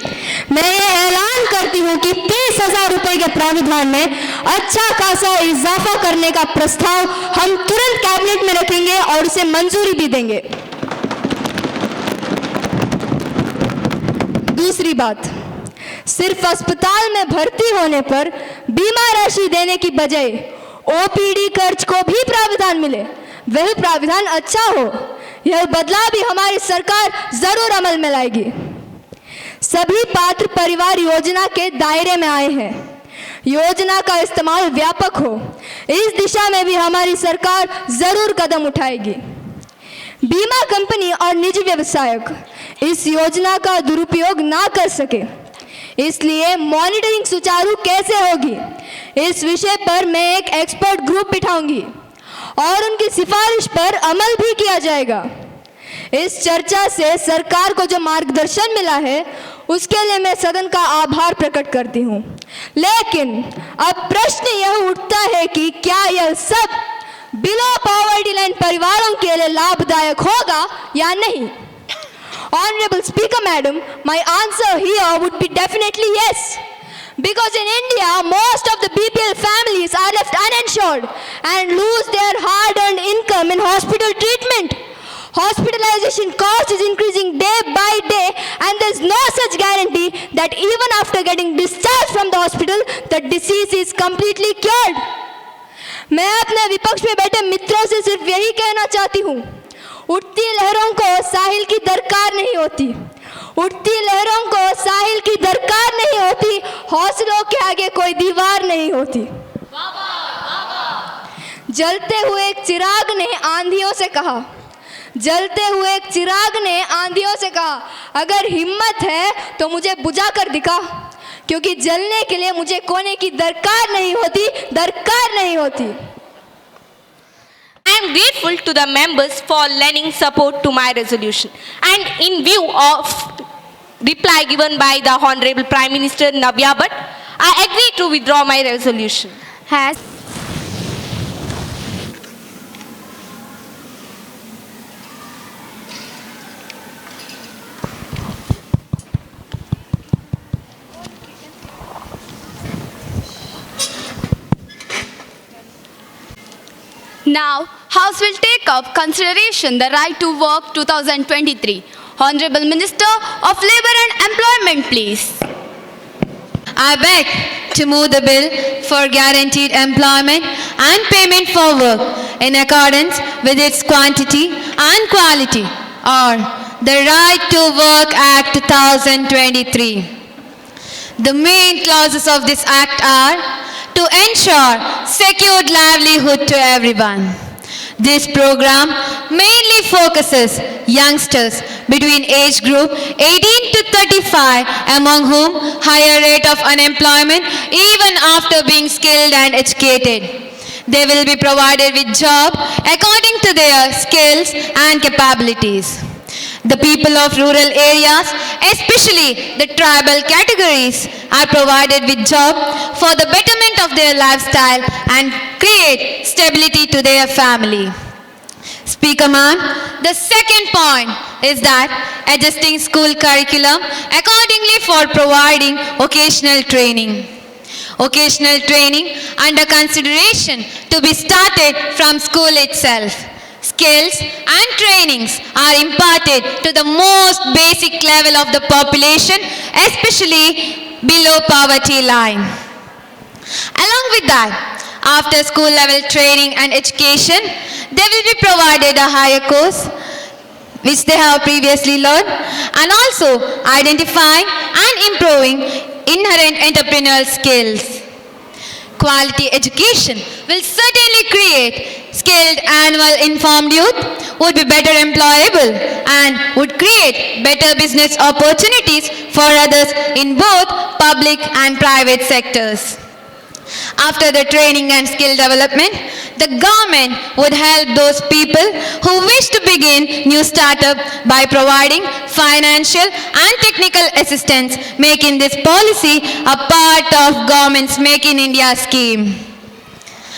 मैं ये ऐलान करती हूँ कि 30,000 रुपए के प्राविधान में अच्छा खासा इजाफा करने का प्रस्ताव हम तुरंत कैबिनेट में रखेंगे और उसे मंजूरी भी देंगे। दूसरी बात, सिर्फ अस्पताल में भर्ती होने पर बीमा राशि देने की बजाय ओपीडी खर्च को भी प्राविधान मिले, वह प्राविधान अच्छा हो। यह बदलाव भी हमारी सरकार जरूर अमल में लाएगी। सभी पात्र परिवार योजना के दायरे में आए हैं, योजना का इस्तेमाल व्यापक हो, इस दिशा में भी हमारी सरकार जरूर कदम उठाएगी। बीमा कंपनी और निजी व्यवसायक इस योजना का दुरुपयोग ना कर सके, इसलिए मॉनिटरिंग सुचारू कैसे होगी, इस विषय पर मैं एक एक्सपर्ट ग्रुप बिठाऊंगी और उनकी सिफारिश पर अमल भी किया जाएगा। इस चर्चा से सरकार को जो मार्गदर्शन मिला है उसके लिए मैं सदन का आभार प्रकट करती हूँ। लेकिन अब प्रश्न यह उठता है कि क्या यह सब बिलो पॉवर्टी लाइन परिवारों के लिए लाभदायक होगा या नहीं। Honorable Speaker Madam, my answer here would be definitely yes. Because in India, most of the BPL families are left uninsured and lose their hard-earned income in hospital treatment. Hospitalization cost is increasing day by day and there's no such guarantee that even after getting discharged from the hospital, the disease is completely cured. मैं अपने विपक्ष में बैठे मित्रों से सिर्फ यही कहना चाहती हूँ, उठती लहरों को साहिल की दरकार नहीं होती, उठती लहरों को साहिल की दरकार नहीं होती, हौसलों के आगे कोई दीवार नहीं होती। जलते हुए एक चिराग ने आंधियों से कहा, जलते हुए एक चिराग ने आंधियों से कहा, अगर हिम्मत है तो मुझे बुझा कर दिखा, क्योंकि जलने के लिए मुझे कोने की दरकार नहीं होती, दरकार नहीं होती। I am grateful to the members for lending support to my resolution, and in view of reply given by the Honorable Prime Minister Navya Bhatt, I agree to withdraw my resolution. Now, House will take up consideration the Right to Work 2023. Honorable Minister of Labour and Employment employment, please. I beg to move the bill for guaranteed employment and payment for work in accordance with its quantity and quality, or the Right to Work Act 2023. The main clauses of this act are to ensure secured livelihood to everyone. This program mainly focuses youngsters between age group 18 to 35, among whom higher rate of unemployment even after being skilled and educated. They will be provided with job according to their skills and capabilities. The people of rural areas, especially the tribal categories, are provided with job for the betterment of their lifestyle and create stability to their family. Speaker ma'am, the second point is that adjusting school curriculum accordingly for providing vocational training. Vocational training under consideration to be started from school itself. Skills and trainings are imparted to the most basic level of the population, especially below poverty line. Along with that, after school level training and education, they will be provided a higher course which they have previously learned, and also identifying and improving inherent entrepreneurial skills. Quality education will certainly create skilled annual informed youth, would be better employable, and would create better business opportunities for others in both public and private sectors. After the training and skill development, the government would help those people who wish to begin new startup by providing financial and technical assistance, making this policy a part of government's Make in India scheme.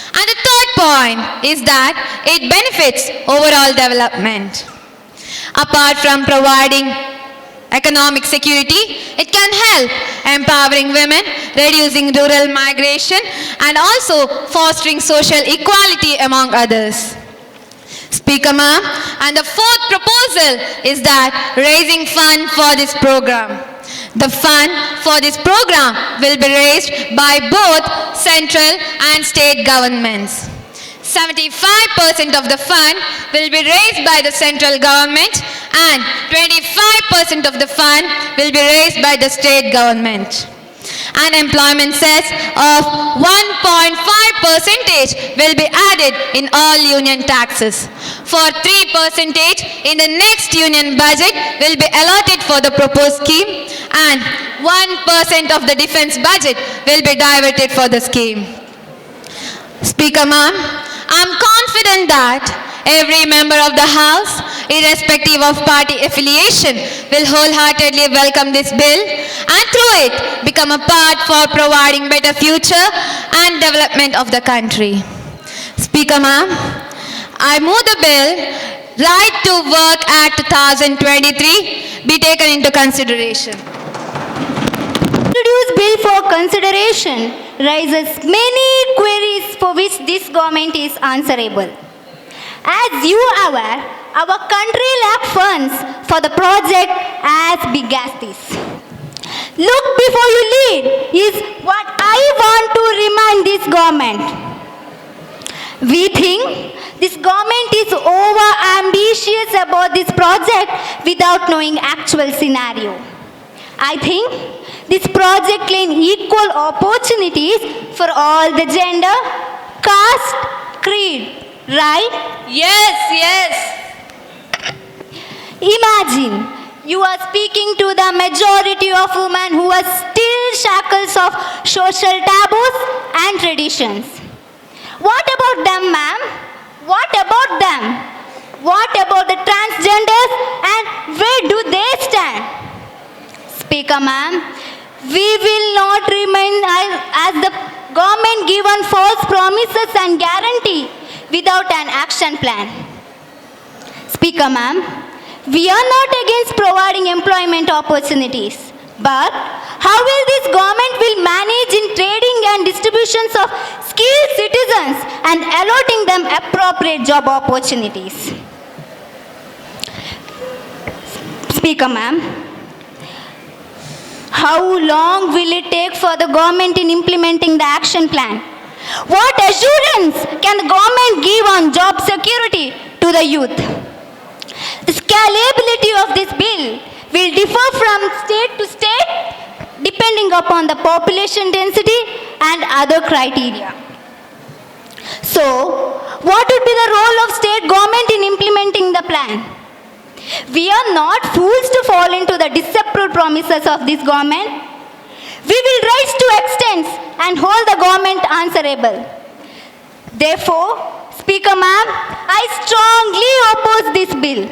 And the third point is that it benefits overall development. Apart from providing economic security, it can help empowering women, reducing rural migration, and also fostering social equality among others. Speaker ma'am, and the fourth proposal is that raising fund for this program. The fund for this program will be raised by both central and state governments. 75% of the fund will be raised by the central government and 25% of the fund will be raised by the state government. An employment cess of 1.5% will be added in all union taxes. For 3% in the next union budget will be allotted for the proposed scheme, and 1% of the defense budget will be diverted for the scheme. Speaker ma'am, I am confident that every member of the House, irrespective of party affiliation, will wholeheartedly welcome this bill and through it become a part for providing better future and development of the country. Speaker ma'am, I move the bill Right to Work Act 2023 be taken into consideration. Introduced bill for consideration raises many queries for which this government is answerable. As you are aware, our country lacks funds for the project as big as this. Look before you lead is what I want to remind this government. We think this government is over ambitious about this project without knowing actual scenario. I think this project claims equal opportunities for all the gender, caste, creed, right? Yes. Imagine you are speaking to the majority of women who are still shackles of social taboos and traditions. What about them, ma'am? What about them? What about the transgenders and where do they stand? Speaker ma'am, we will not remain as the government given false promises and guarantee without an action plan. Speaker ma'am, we are not against providing employment opportunities, but how will this government will manage in trading and distributions of skilled citizens and allotting them appropriate job opportunities? Speaker ma'am, How long will it take for the government in implementing the action plan? What assurance can the government give on job security to the youth? The scalability of this bill will differ from state to state depending upon the population density and other criteria. So, what would be the role of state government in implementing the plan? We are not fools to fall into the deceptive promises of this government. We will rise to extents and hold the government answerable. Therefore, Speaker Ma'am, I strongly oppose this bill.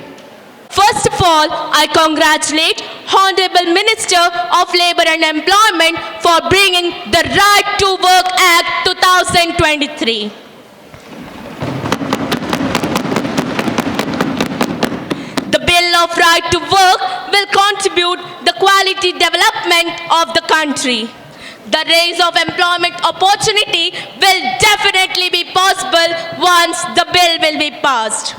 First of all, I congratulate Honorable Minister of Labour and Employment for bringing the Right to Work Act 2023. The Bill of Right to Work will contribute the quality development of the country. The raise of employment opportunity will definitely be possible once the bill will be passed.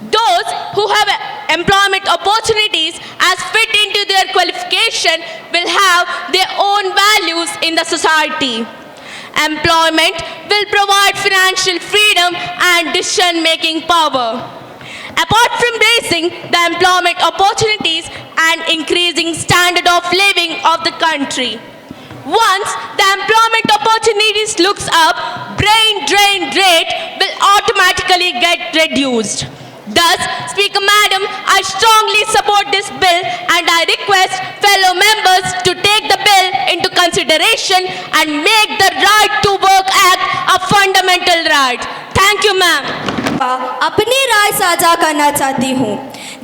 Those who have employment opportunities as fit into their qualification will have their own values in the society. Employment will provide financial freedom and decision-making power. Apart from raising the employment opportunities and increasing standard of living of the country, once the employment opportunities looks up, brain drain rate will automatically get reduced. Thus, Speaker Madam, I strongly support this bill and I request fellow members to take the bill into consideration and make the Right to Work Act a fundamental right. Thank you, ma'am. अपनी राय साझा करना चाहती हूँ।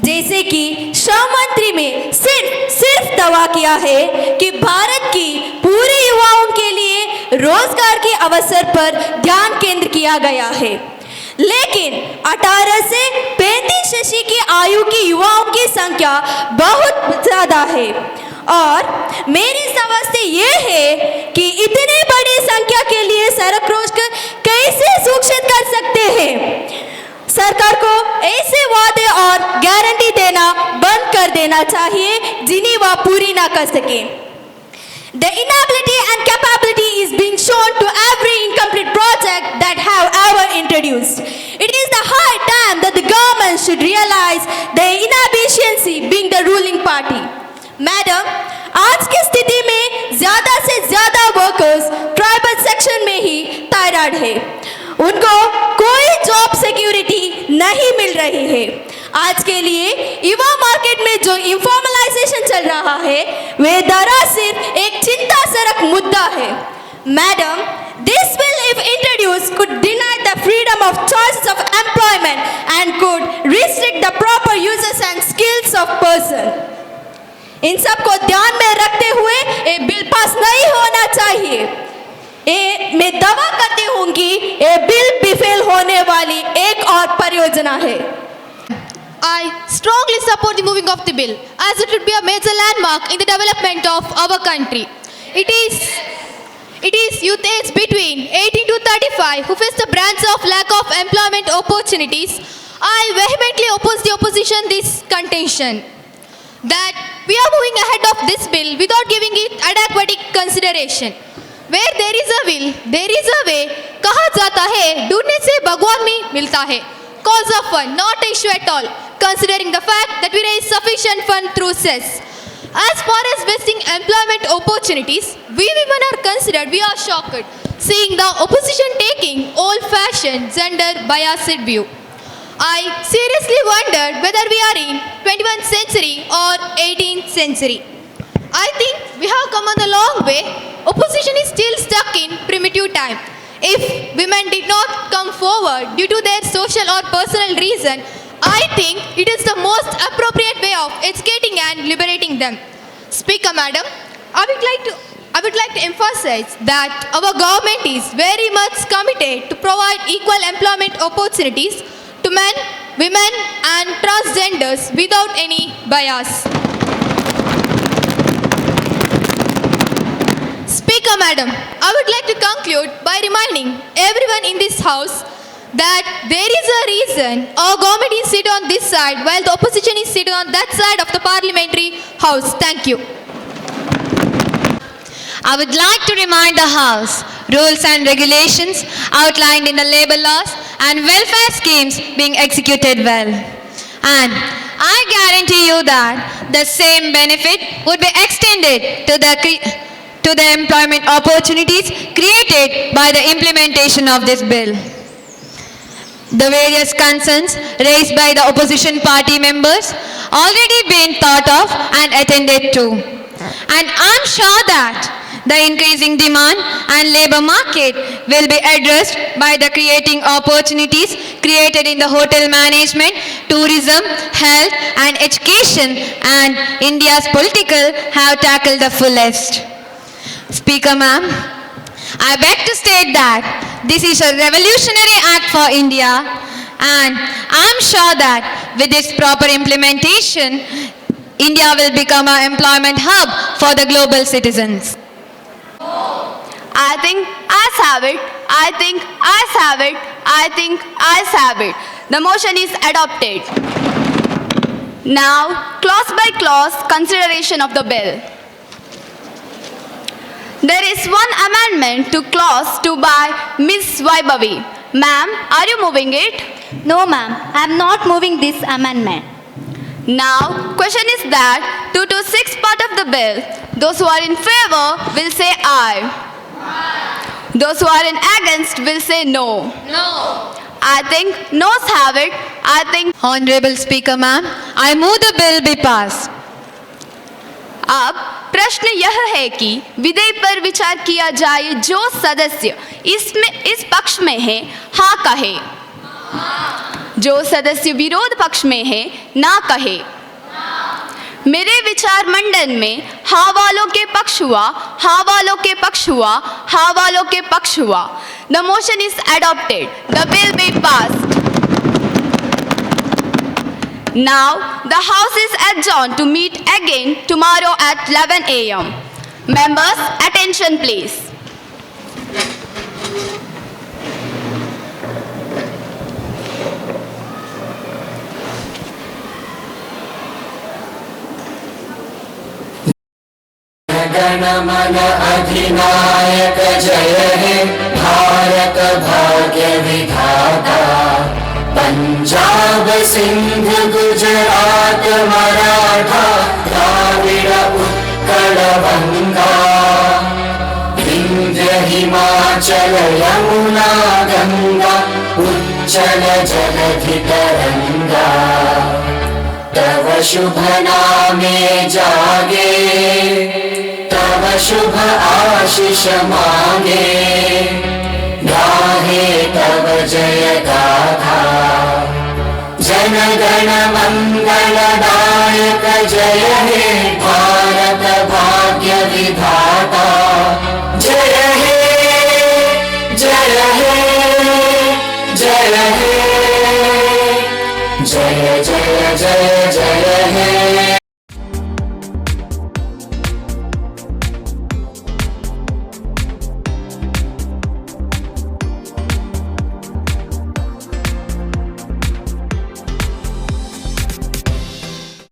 जैसे कि श्रम मंत्री में सिर्फ दावा किया है कि भारत की पूरे युवाओं के लिए रोजगार के अवसर पर ध्यान केंद्र किया गया है, लेकिन 18 से 35 वर्ष की आयु की युवाओं की संख्या बहुत ज़्यादा है और मेरी समझ ये है कि इतनी बड़ी संख्या के लिए सड़क रोजगार कैसे सुरक्षित कर सकते हैं। सरकार को ऐसे वादे और गारंटी देना बंद कर देना चाहिए जिन्हें वह पूरी ना कर सके। The inability and capability is being shown to every incomplete project that have ever introduced. It is the high time that the government should realize the inefficiency being the ruling party. Madam, आज की स्थिति में ज़्यादा से ज़्यादा workers tribal section में ही तैनात है। उनको कोई जॉब सिक्योरिटी नहीं मिल रही है। आज के लिए युवा मार्केट में जो इंफॉर्मलाइजेशन चल रहा है वे दरअसल एक चिंताजनक मुद्दा है। Madam, this bill if introduced could deny the freedom of choice of employment and could restrict the proper uses and skills of person. इन सब को ध्यान में रखते हुए ये बिल पास नहीं होना चाहिए। मैं दावा करती हूँ कि ये बिल विफल होने वाली एक और परियोजना है। I strongly support the moving of the bill as it would be a major landmark in the development of our country. It is youth age between 18 to 35 who face the branch of lack of employment opportunities. I vehemently oppose the opposition this contention that we are moving ahead of this bill without giving it adequate consideration. Where there is a will, there is a way. कहा जाता है ढूंढने से भगवान भी मिलता है. Cause of fund, not issue at all, considering the fact that we raise sufficient fund through cess. As far as wasting employment opportunities, we women are considered, we are shocked, seeing the opposition taking old-fashioned gender-biased view. I seriously wondered whether we are in 21st century or 18th century. I think we have come on a long way. Opposition is still stuck in primitive time. If women did not come forward due to their social or personal reason, I think it is the most appropriate way of educating and liberating them. Speaker Madam, I would like to emphasize that our government is very much committed to provide equal employment opportunities to men, women and transgenders without any bias. Speaker Madam, I would like to conclude by reminding everyone in this house that there is a reason our government is seated on this side while the opposition is seated on that side of the parliamentary house. Thank you. I would like to remind the House rules and regulations outlined in the labor laws and welfare schemes being executed well. And I guarantee you that the same benefit would be extended to the employment opportunities created by the implementation of this bill. The various concerns raised by the opposition party members already been thought of and attended to. And I'm sure that the increasing demand and labor market will be addressed by the creating opportunities created in the hotel management, tourism, health and education, and India's political have tackled the fullest. Speaker ma'am, I beg to state that this is a revolutionary act for India, and I'm sure that with its proper implementation, India will become an employment hub for the global citizens. I think ayes have it. I think ayes have it. I think ayes have it. The motion is adopted. Now, clause by clause consideration of the bill. There is one amendment to clause 2 by Ms. Vaibhavi. Ma'am, are you moving it? No, ma'am. I am not moving this amendment. Now, question is that 2 to 6 part of the bill, those who are in favor will say aye. Those who are in against will say no. No. I think noes have it. I think. Honorable Speaker ma'am, I move the bill be passed. अब प्रश्न यह है कि विधेयक पर विचार किया जाए, जो सदस्य इस पक्ष में है हाँ कहे, जो सदस्य विरोध पक्ष में है ना कहे। मेरे विचार मंडन में हाँ वालों के पक्ष हुआ, हाँ वालों के पक्ष हुआ, हाँ वालों के पक्ष हुआ। The motion is adopted. The bill be passed. Now the House is adjourned to meet again tomorrow at 11 a.m. Members, attention please. गणमन अधिनायक जय हे भारत भाग्य विधाता, पंजाब सिंध गुजरात मराठा द्राविड़ उत्कल बंगा, विंध्य हिमाचल यमुना गंगा उच्चल जलधि तरंगा, तव शुभ नामे जागे, तव शुभ आशीष मांगे, गाहे तव जय गाथा, जन गण मंगल दायक जय हे भारत भाग्य